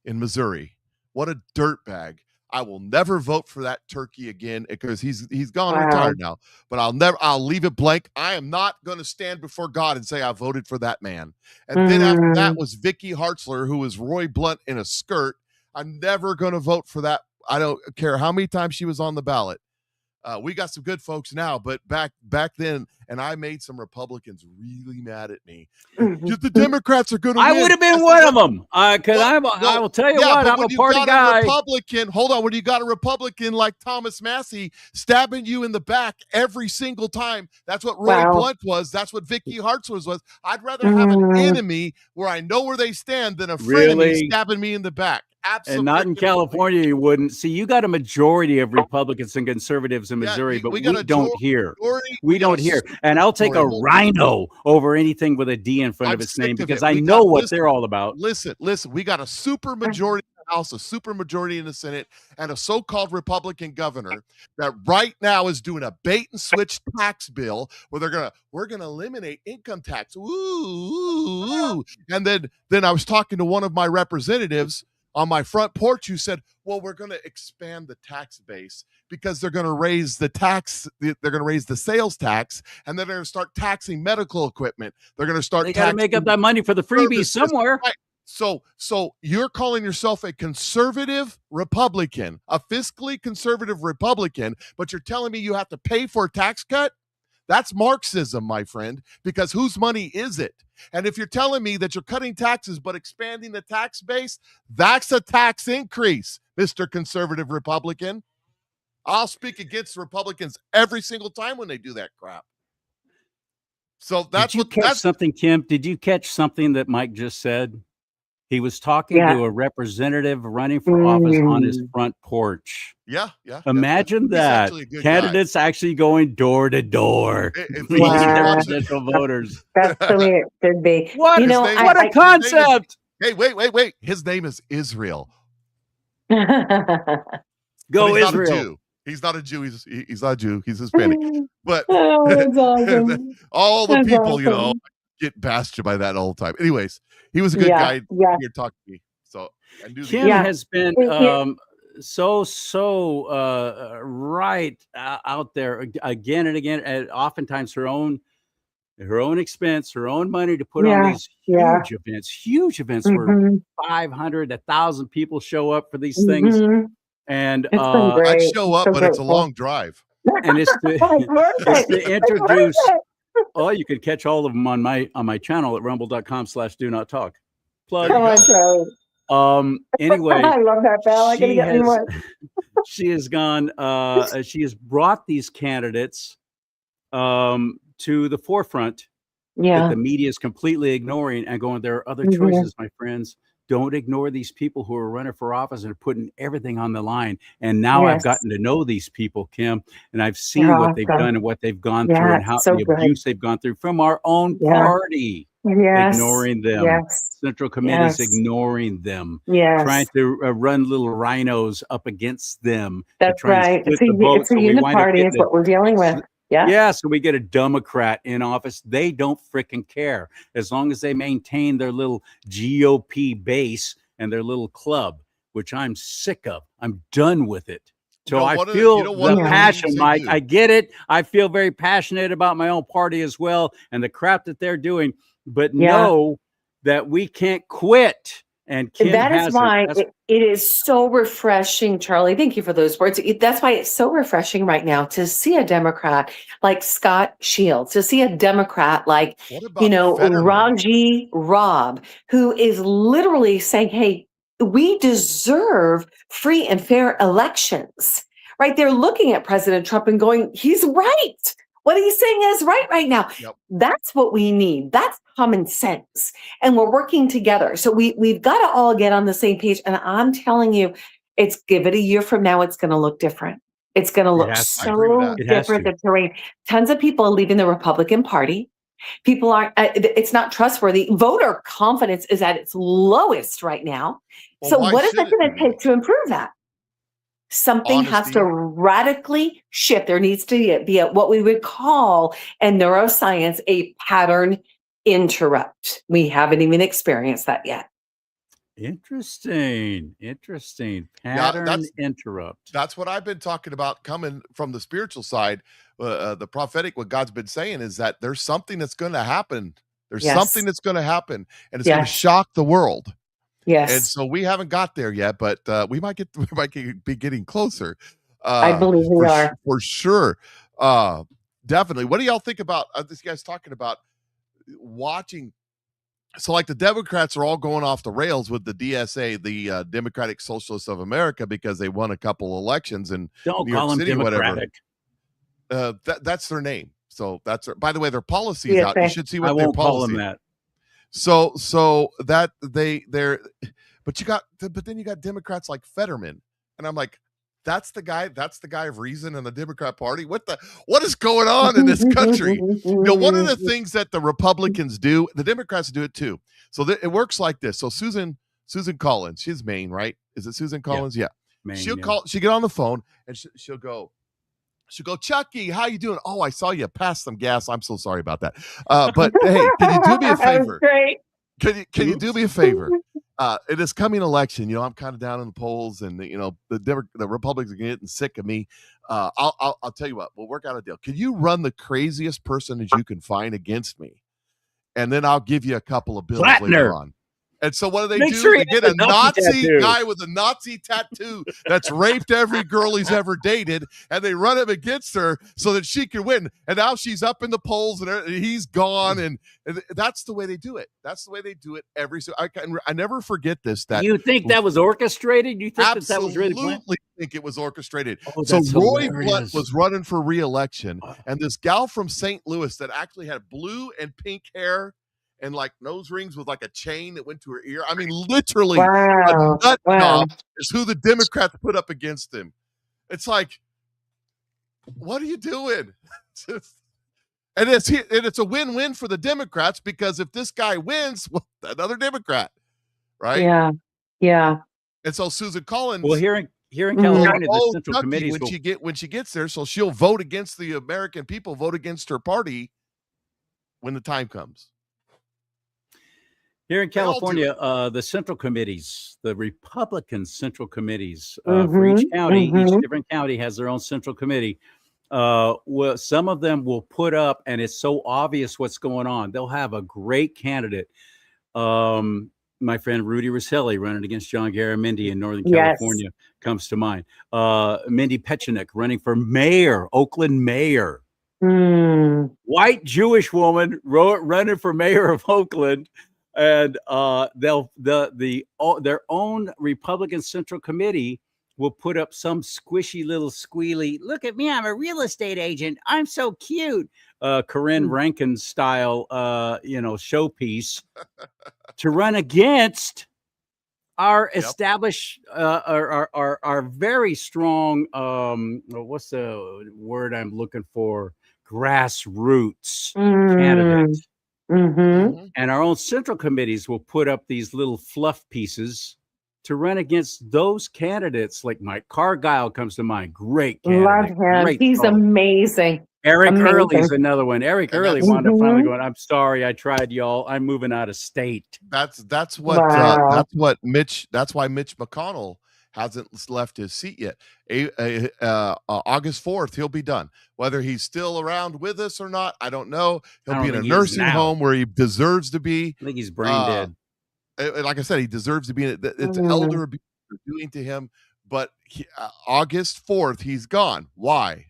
in Missouri, what a dirtbag. I will never vote for that turkey again because he's gone retired now, but I'll leave it blank. I am not going to stand before God and say I voted for that man. And then after that was Vicky Hartzler, who was Roy Blunt in a skirt. I'm never going to vote for that. I don't care how many times she was on the ballot. We got some good folks now, but back then, and I made some Republicans really mad at me. Just the Democrats are going to win. I would have been one of them. Because I will tell you what, I'm a party guy. When you got a Republican like Thomas Massey stabbing you in the back every single time, that's what Roy Blunt was. That's what Vicky Hartzler was. I'd rather have an enemy where I know where they stand than a frenemy stabbing me in the back. Absolutely. And not in California, you wouldn't. See, you got a majority of Republicans and conservatives in Missouri, but we don't hear. We don't hear. And I'll take a rhino over anything with a D in front of its name because I know what they're all about. Listen, we got a super majority in the House, a super majority in the Senate, and a so-called Republican governor that right now is doing a bait and switch tax bill where we're gonna eliminate income tax. Ooh. And then I was talking to one of my representatives on my front porch who said, well, we're going to expand the tax base because they're going to raise the tax. They're going to raise the sales tax, and then they're going to start taxing medical equipment. They're going to start. They got to make up that money for the freebies somewhere. Right. So you're calling yourself a conservative Republican, a fiscally conservative Republican, but you're telling me you have to pay for a tax cut? That's Marxism, my friend, because whose money is it? And if you're telling me that you're cutting taxes but expanding the tax base, that's a tax increase, Mr. Conservative Republican. I'll speak against Republicans every single time when they do that crap. So that's Did you catch something, Kim? Did you catch something that Mike just said? He was talking to a representative running for office on his front porch. Yeah. Imagine that. Candidates actually going door to door. Presidential voters. That's the way it should be. What? What a concept. Hey, wait. His name is Israel. Go Israel. He's not a Jew. He's not a Jew. He's Hispanic. But that's awesome. all the people, get bashed by that all the time. Anyways, he was a good guy here talking to me. So I knew Kim has been so right out there again and again, and oftentimes her own expense, her own money to put on these huge events where 500, 1,000 people show up for these things. And I'd show up, but it's a long drive. And it's to introduce. Oh, you can catch all of them on my channel at rumble.com/do-not-talk. Plug. Come on, Charlie. Anyway, I love that bell. I gotta get me one. She has gone. She has brought these candidates to the forefront. That the media is completely ignoring and going. There are other choices, my friends. Don't ignore these people who are running for office and are putting everything on the line. And now I've gotten to know these people, Kim, and I've seen what they've done and what they've gone through and how the abuse they've gone through from our own party. Ignoring them. Central committees ignoring them. Trying to run little rhinos up against them. That's right. It's a uniparty is what we're dealing with. So we get a Democrat in office. They don't frickin' care as long as they maintain their little GOP base and their little club, which I'm sick of. I'm done with it. So I feel the passion, Mike. I get it. I feel very passionate about my own party as well and the crap that they're doing. But know that we can't quit. And Kim that is why it is so refreshing, Charlie. Thank you for those words. That's why it's so refreshing right now to see a Democrat like Scott Shields, to see a Democrat like, Raji Robb, who is literally saying, hey, we deserve free and fair elections, right? They're looking at President Trump and going, he's right. What he's saying is right now. That's what we need. That's common sense. And we're working together. So we've got to all get on the same page. And I'm telling you, give it a year from now, it's going to look different. It's going to look so different. The terrain. Tons of people are leaving the Republican Party. People aren't, it's not trustworthy. Voter confidence is at its lowest right now. Well, so what is it going to take to improve that? Something has to radically shift. There needs to be what we would call in neuroscience a pattern interrupt. We haven't even experienced that yet. Interesting. Pattern interrupt. That's what I've been talking about coming from the spiritual side. The prophetic, what God's been saying is that there's something that's going to happen. There's something that's going to happen, and it's going to shock the world. Yes. And so we haven't got there yet, but we might be getting closer. I believe we are. For sure. Definitely. What do y'all think about this guy's talking about watching? So like the Democrats are all going off the rails with the DSA, the Democratic Socialists of America, because they won a couple elections in Don't New call York them City, Democratic. That's their name. So by the way, their policy is out. You should see what their policy. I won't call them that. So that they're, but then you got Democrats like Fetterman, and I'm like, that's the guy of reason in the Democrat Party. What is going on in this country? One of the things that the Republicans do, the Democrats do it too. So it works like this. So Susan Collins, she's Maine, right? Is it Susan Collins? Yeah. Maine, she'll get on the phone and she'll go, Chucky, how you doing? Oh, I saw you pass some gas. I'm so sorry about that. But hey, can you do me a favor? Great. Can you do me a favor? In this coming election, I'm kind of down in the polls, and the Republicans are getting sick of me. I'll tell you what, we'll work out a deal. Can you run the craziest person that you can find against me, and then I'll give you a couple of bills later on. And so what do? Sure They get a Nazi guy with a Nazi tattoo that's raped every girl he's ever dated, and they run him against her so that she can win. And now she's up in the polls, and he's gone. And that's the way they do it. That's the way they do it I never forget this. That you think that was orchestrated? You think that was really planned? Absolutely think it was orchestrated. Oh, so Roy hilarious. Blunt was running for re-election, and this gal from St. Louis that actually had blue and pink hair and like nose rings with like a chain that went to her ear. I mean, literally, a nut job is who the Democrats put up against him. It's like, what are you doing? And it's a win-win for the Democrats, because if this guy wins, well, another Democrat, right? Yeah. And so Susan Collins, well, here in California, the Central Committees when she gets there, so she'll vote against the American people, vote against her party when the time comes. Here in California, the Central Committees, the Republican Central Committees for each county, each different county has their own Central Committee. Well, some of them will put up, and it's so obvious what's going on. They'll have a great candidate. My friend Rudy Rosselli running against John Garamendi in Northern California comes to mind. Mindy Pechenik running for mayor, Oakland mayor. White Jewish woman running for mayor of Oakland. And their own Republican Central Committee will put up some squishy little squealy, look at me, I'm a real estate agent, I'm so cute, Corinne Rankin style showpiece to run against our established our very strong what's the word I'm looking for, grassroots candidate. And our own Central Committees will put up these little fluff pieces to run against those candidates. Like Mike Cargile comes to mind. Great candidate. Love him. He's amazing. Eric Early's another one. Eric Early wound up finally going, I'm sorry, I tried, y'all. I'm moving out of state. That's why Mitch McConnell hasn't left his seat yet. August 4th, he'll be done. Whether he's still around with us or not, I don't know. He'll be in a nursing home where he deserves to be. I think he's brain dead. Like I said, he deserves to be. It's elder abuse they're doing to him. But August 4th, he's gone. Why?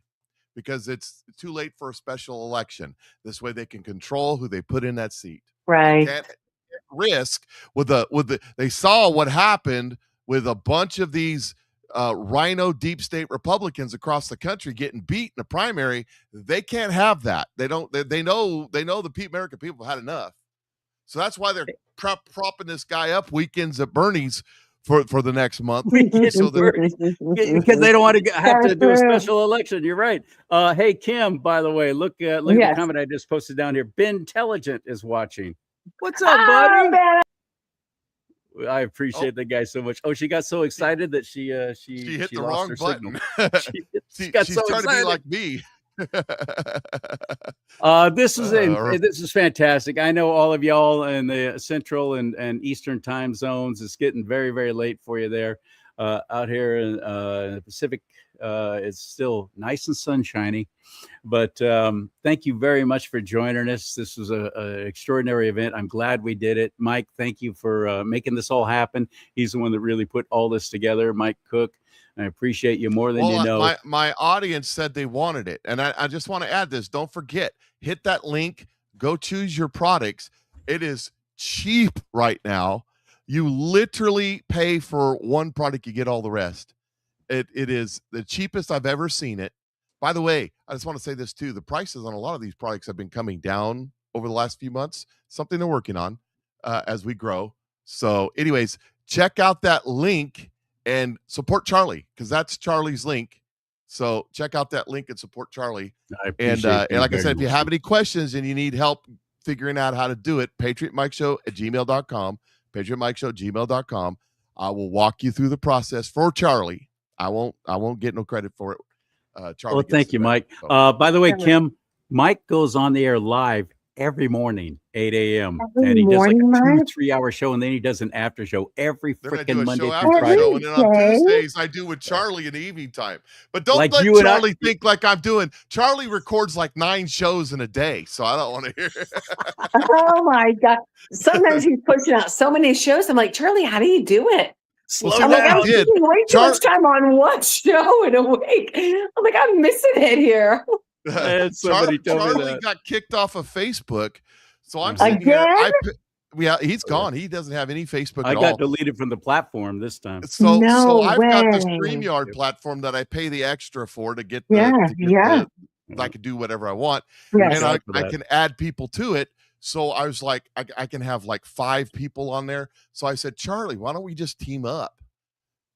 Because it's too late for a special election. This way they can control who they put in that seat. Right. They can't risk with the they saw what happened with a bunch of these rhino deep state Republicans across the country getting beat in a primary. They can't have that. They know the American people had enough. So that's why they're propping this guy up weekends at Bernie's for the next month. So because they don't want to have to do a special election. You're right. Hey, Kim, by the way, look at the comment I just posted down here. Bintelligent is watching. What's up, buddy? I appreciate the guy so much. Oh, she got so excited that she hit the wrong button. She got she's so trying excited. to be like me. This is fantastic. I know all of y'all in the Central and Eastern time zones. It's getting very, very late for you there. Out here in the Pacific, it's still nice and sunshiny. But thank you very much for joining us. This was an extraordinary event. I'm glad we did it. Mike, thank you for making this all happen. He's the one that really put all this together, Mike Cook. I appreciate you more than you know. My audience said they wanted it. And I just want to add this. Don't forget, hit that link. Go choose your products. It is cheap right now. You literally pay for one product, you get all the rest. It is the cheapest I've ever seen it. By the way, I just want to say this too. The prices on a lot of these products have been coming down over the last few months. Something they're working on. as we grow. So, anyways, check out that link and support CharLee, because that's CharLee's link. So check out that link and support CharLee. And like I said, if you have any questions and you need help figuring out how to do it, patriotmikeshow@gmail.com, patriotmikeshow@gmail.com. I will walk you through the process for CharLee. I won't get no credit for it. CharLee. Well, thank you, Mike. By the way, Kim, Mike goes on the air live every morning, 8 a.m. And he does like a 2-3 hour show, and then he does an after show every freaking Monday through Friday. Show, and then on Tuesdays I do with CharLee in the evening time. But don't let CharLee think like I'm doing. CharLee records like 9 shows in a day, so I don't want to hear it. Oh my God. Sometimes he's pushing out so many shows. I'm like, CharLee, how do you do it? I'm like, I'm spending way too much time on one show in a week. I'm like, I'm missing it here. CharLee got kicked off of Facebook, so I'm sitting here. He's gone. He doesn't have any Facebook at all. I got deleted from the platform this time. So I've got the StreamYard platform that I pay the extra for to get I can do whatever I want, and I can add people to it. So I was like, I can have like 5 people on there. So I said, CharLee, why don't we just team up?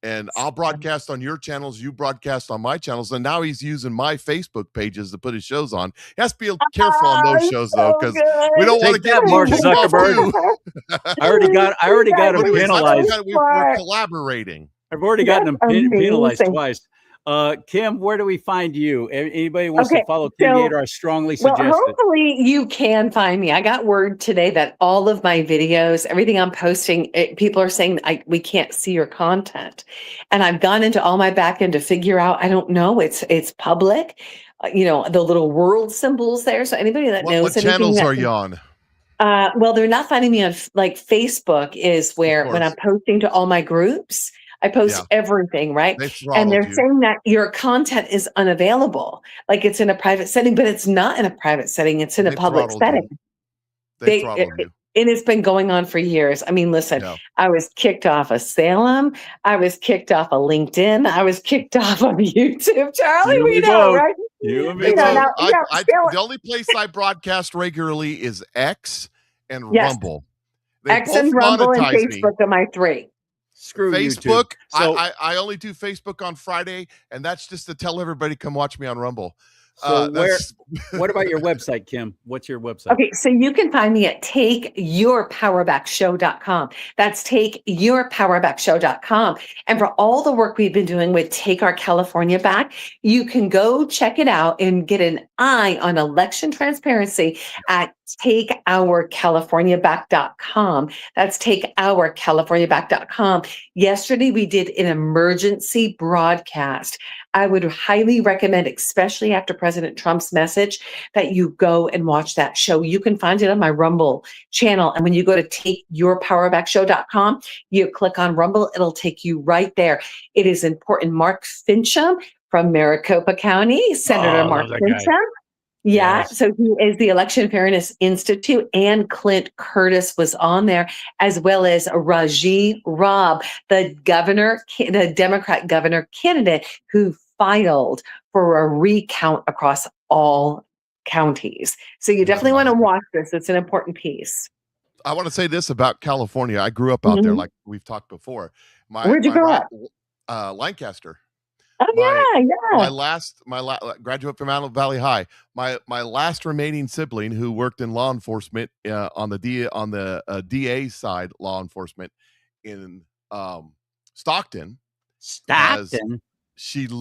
And I'll broadcast on your channels, you broadcast on my channels. And now he's using my Facebook pages to put his shows on. He has to be careful on those shows, though, because we don't want to get Mark Zuckerberg. I already got him penalized. We're collaborating. I've already gotten him penalized twice. Kim, where do we find you? Anybody wants to follow Kim Gator? I strongly suggest it. Hopefully you can find me. I got word today that all of my videos, everything I'm posting, people are saying we can't see your content. And I've gone into all my back end to figure out, I don't know, it's public, the little world symbols there. So anybody that knows what channels are you on? Well, they're not finding me on Facebook is where when I'm posting to all my groups, I post everything, right? And they're saying that your content is unavailable. Like it's in a private setting, but it's not in a private setting. It's in a public setting. And it's been going on for years. I mean, listen, I was kicked off of Salem. I was kicked off of LinkedIn. I was kicked off of YouTube. CharLee, we know, right? You and me both. The only place I broadcast regularly is X and Rumble. X and Rumble and Facebook are my 3. Screw Facebook. So, I only do Facebook on Friday, and that's just to tell everybody come watch me on Rumble. So what about your website, Kim? What's your website? Okay, so you can find me at takeyourpowerbackshow.com. That's takeyourpowerbackshow.com. And for all the work we've been doing with Take Our California Back, you can go check it out and get an eye on election transparency at takeourcaliforniaback.com. That's takeourcaliforniaback.com. Yesterday, we did an emergency broadcast. I would highly recommend, especially after President Trump's message, that you go and watch that show. You can find it on my Rumble channel. And when you go to takeyourpowerbackshow.com, you click on Rumble, it'll take you right there. It is important. Mark Fincham from Maricopa County, Senator Mark Fincham. So he is the Election Fairness Institute, and Clint Curtis was on there, as well as Raji Robb, the Democrat governor candidate who filed for a recount across all counties. So you definitely want to watch this. It's an important piece. I want to say this about California. I grew up out there, like we've talked before. Where'd you grow up? Lancaster. Oh, my last graduate from Antelope Valley High. My last remaining sibling who worked in law enforcement on the DA side, law enforcement in Stockton. She's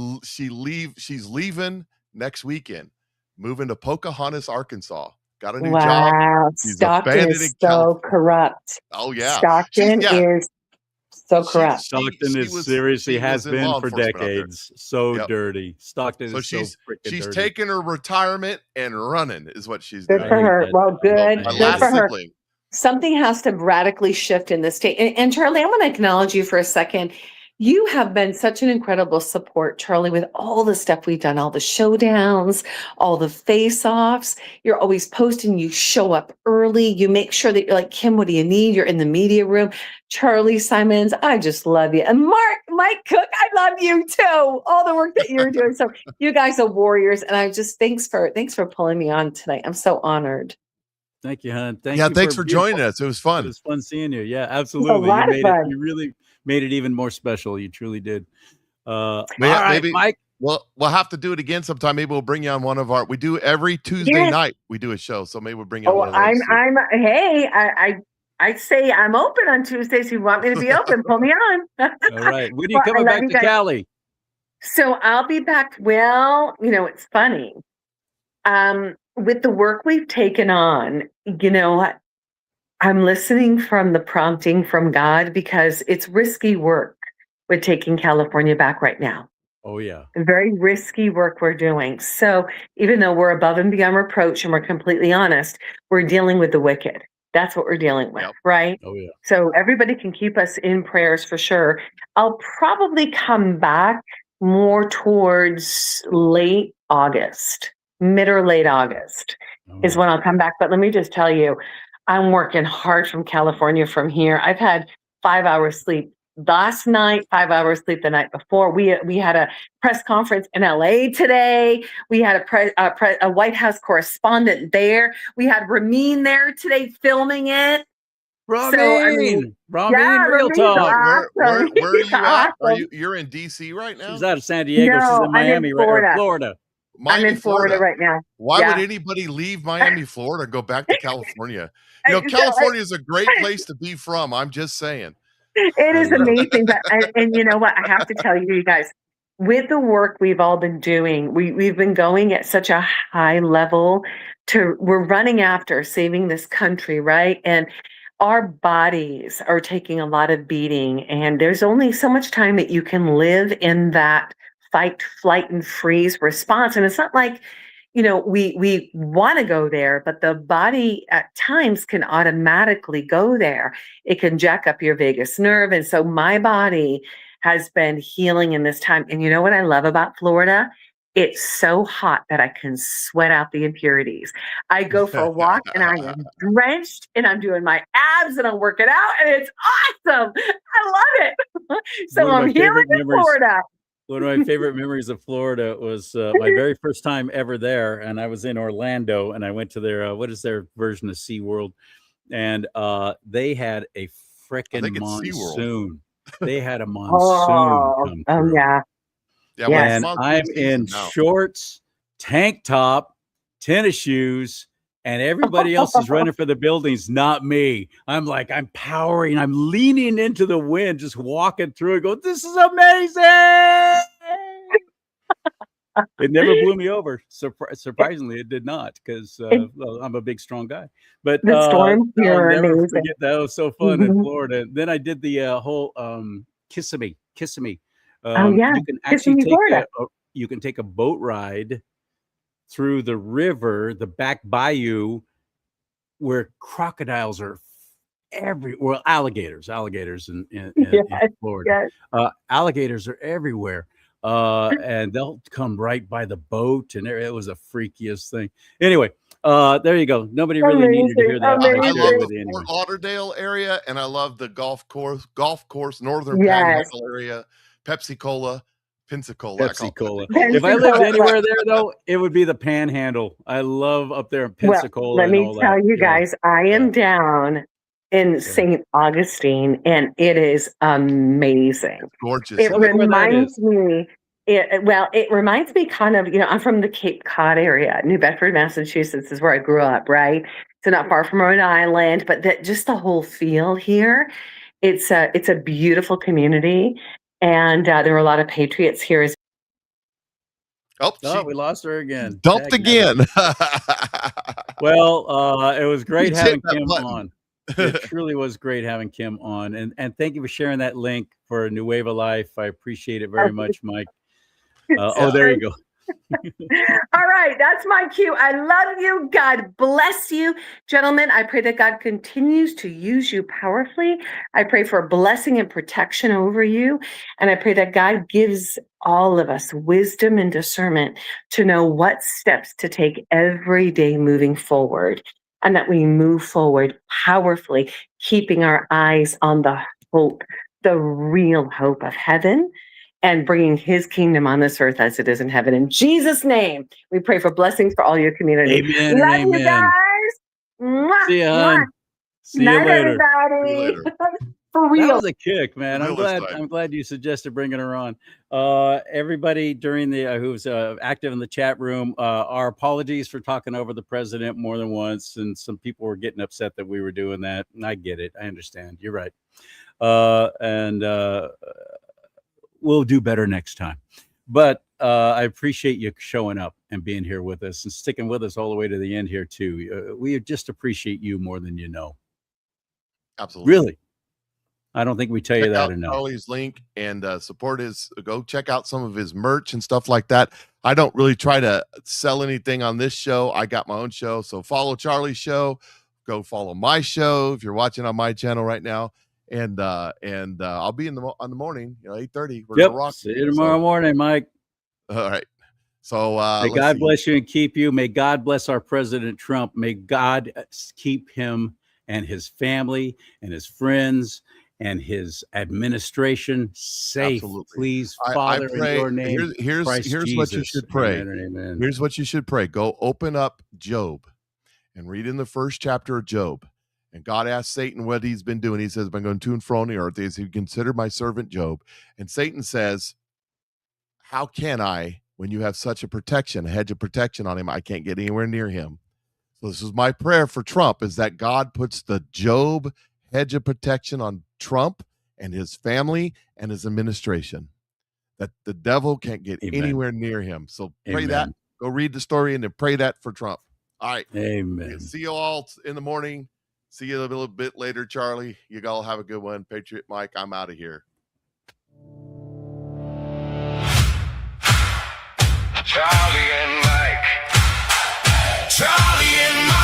leaving next weekend, moving to Pocahontas, Arkansas. Got a new job. Stockton is so corrupt. Oh yeah, Stockton is so corrupt. Stockton has been for decades. So dirty. Stockton is so freaking dirty. She's taking her retirement and running is what she's doing. Good for her. Well, good. Good for her. Sibling. Something has to radically shift in this state. And CharLee, I want to acknowledge you for a second. You have been such an incredible support, CharLee, with all the stuff we've done, all the showdowns, all the face-offs. You're always posting. You show up early. You make sure that you're like, Kim, what do you need? You're in the media room. CharLee Simons, I just love you. And Mike Cook, I love you too. All the work that you're doing. So you guys are warriors. And I just thanks for pulling me on tonight. I'm so honored. Thank you, hon. Thank Yeah, you. thanks for joining us. It was It fun. was fun seeing you. Yeah, It was a absolutely. lot of fun. You really made it even more special. You truly did. All Yeah, right, maybe Mike. we'll have to do it again sometime. Maybe we'll bring you on one of our. We do every Tuesday Yes. night. We do a show, so maybe we'll bring you on Oh, one of those. Too. hey, I say I'm open on Tuesdays. If you want me to be open, pull me on. All right. When are you coming back to Cali? So I'll be back. Well, it's funny. With the work we've taken on, I'm listening from the prompting from God because it's risky work with taking California back right now. Oh, yeah. Very risky work we're doing. So even though we're above and beyond reproach and we're completely honest, we're dealing with the wicked. That's what we're dealing with, right? Oh, yeah. So everybody can keep us in prayers for sure. I'll probably come back more towards late August, mid or late August is when I'll come back. But let me just tell you, I'm working hard from California from here. I've had 5 hours sleep last night, 5 hours sleep the night before. We had a press conference in LA today. We had a White House correspondent there. We had Ramin there today filming it. Ramin, yeah, real talk. Where are you at? Awesome. You're in DC right now? She's out of San Diego. No, She's in Miami, I'm in Florida. Florida. Miami, I'm in Florida right now. Why Yeah. would anybody leave Miami, Florida, and go back to California? So, California is a great place to be from. I'm just saying. It is amazing. But and you know what? I have to tell you guys, with the work we've all been doing, we've been going at such a high level we're running after saving this country, right? And our bodies are taking a lot of beating, and there's only so much time that you can live in that fight, flight, and freeze response. And it's not like, we want to go there, but the body at times can automatically go there. It can jack up your vagus nerve. And so my body has been healing in this time. And you know what I love about Florida? It's so hot that I can sweat out the impurities. I go for a walk and I am drenched and I'm doing my abs and I'm working out and it's awesome. I love it. So I'm healing in Florida. One of my favorite memories of Florida was my very first time ever there. And I was in Orlando and I went to their, what is their version of SeaWorld? And they had a frickin' monsoon. They had a monsoon come through. Yeah. And I'm in shorts, tank top, tennis shoes, and everybody else is running for the buildings, not me. I'm powering, I'm leaning into the wind, just walking through it, go, this is amazing. It never blew me over. Surprisingly, it did not, because I'm a big, strong guy. But the storm, I'll never forget that. It was so fun in Florida. Then I did the whole Kissimmee. You can actually take a boat ride through the river, the back bayou, where crocodiles are everywhere. Alligators in Florida. Alligators are everywhere. And they'll come right by the boat, and it was the freakiest thing. Anyway, there you go. Nobody really needed to hear that. I love the Fort Lauderdale area, and I love the golf course, Northern Panhandle area, Pensacola. Pensacola. If I lived anywhere there, though, it would be the Panhandle. I love up there in Pensacola. Well, let me tell you guys, I am down in St. Augustine, and it is amazing. It's gorgeous. It reminds me. It reminds me kind of, I'm from the Cape Cod area. New Bedford, Massachusetts is where I grew up, right? So not far from Rhode Island, but just the whole feel here. It's a beautiful community. And there are a lot of patriots here as Oh, we lost her again. Dumped again. Well, it was great having Kim on. It truly was great having Kim on. And thank you for sharing that link for Nueva Life. I appreciate it very much, Mike. There you go. All right, that's my cue. I love you. God bless you. Gentlemen, I pray that God continues to use you powerfully. I pray for blessing and protection over you. And I pray that God gives all of us wisdom and discernment to know what steps to take every day moving forward, and that we move forward powerfully, keeping our eyes on the hope, the real hope of heaven, and bringing his kingdom on this earth as it is in heaven. In Jesus' name, we pray for blessings for all your community. Amen. Love Amen. you guys. Mwah, See you, mwah. hon. See you Night, later. everybody. See you later. For That real. was a kick, man. The I'm realest glad. type. I'm glad you suggested bringing her on. Everybody during the who's active in the chat room, our apologies for talking over the president more than once, and some people were getting upset that we were doing that. And I get it. I understand. You're right. And we'll do better next time. But I appreciate you showing up and being here with us and sticking with us all the way to the end here too. We just appreciate you more than you know. Absolutely. Really. I don't think we tell you that enough. CharLee's link and support his. Go check out some of his merch and stuff like that. I don't really try to sell anything on this show. I got my own show, so follow CharLee's show. Go follow my show if you're watching on my channel right now. And I'll be in the morning, 8:30. We're gonna rock. See you tomorrow morning, Mike. All right. So may God bless you and keep you. May God bless our President Trump. May God keep him and his family and his friends and his administration safe. Absolutely. Please, Father, I pray, in your name. Here's what you should pray. Amen and amen. Here's what you should pray. Go open up Job and read in the first chapter of Job. And God asked Satan what he's been doing. He says, "I've been going to and fro on the earth. Is he considered my servant Job?" And Satan says, "How can I, when you have such a hedge of protection on him, I can't get anywhere near him." So this is my prayer for Trump, is that God puts the Job hedge of protection on Trump and his family and his administration, that the devil can't get anywhere near him. So pray that. Go read the story and then pray that for Trump. All right. Amen. See you all in the morning. See you a little bit later, CharLee. You all have a good one. Patriot Mike, I'm out of here. CharLee and Mike. CharLee and Mike.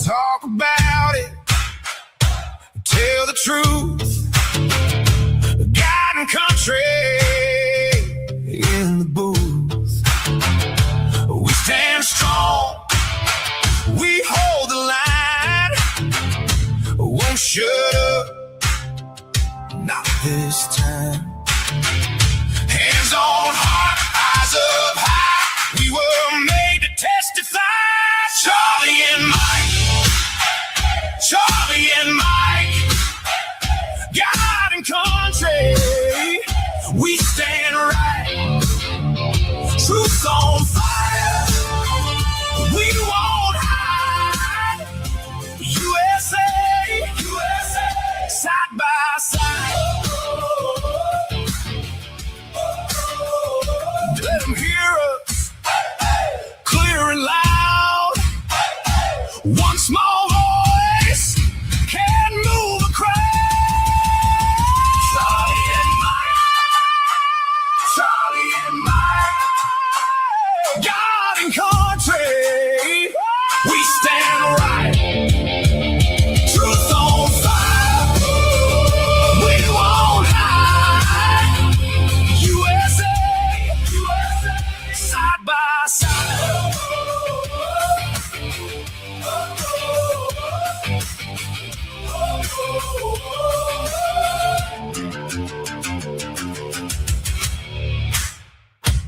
Talk about it. Tell the truth. God and country in the booth. We stand strong. We hold the line. Won't shut up. Not this time. Hands on heart, eyes up high. We were made to testify. CharLee and Mike. CharLee and Mike. God and country, we stand right. Truth on fire, we won't hide. USA, USA, side by side. Let them hear us, clear and loud. One small voice can move a crowd. CharLee and Mike, God and country, we stand right. Truth on fire, we won't hide. USA, USA, side by side. Oh, oh, oh, oh.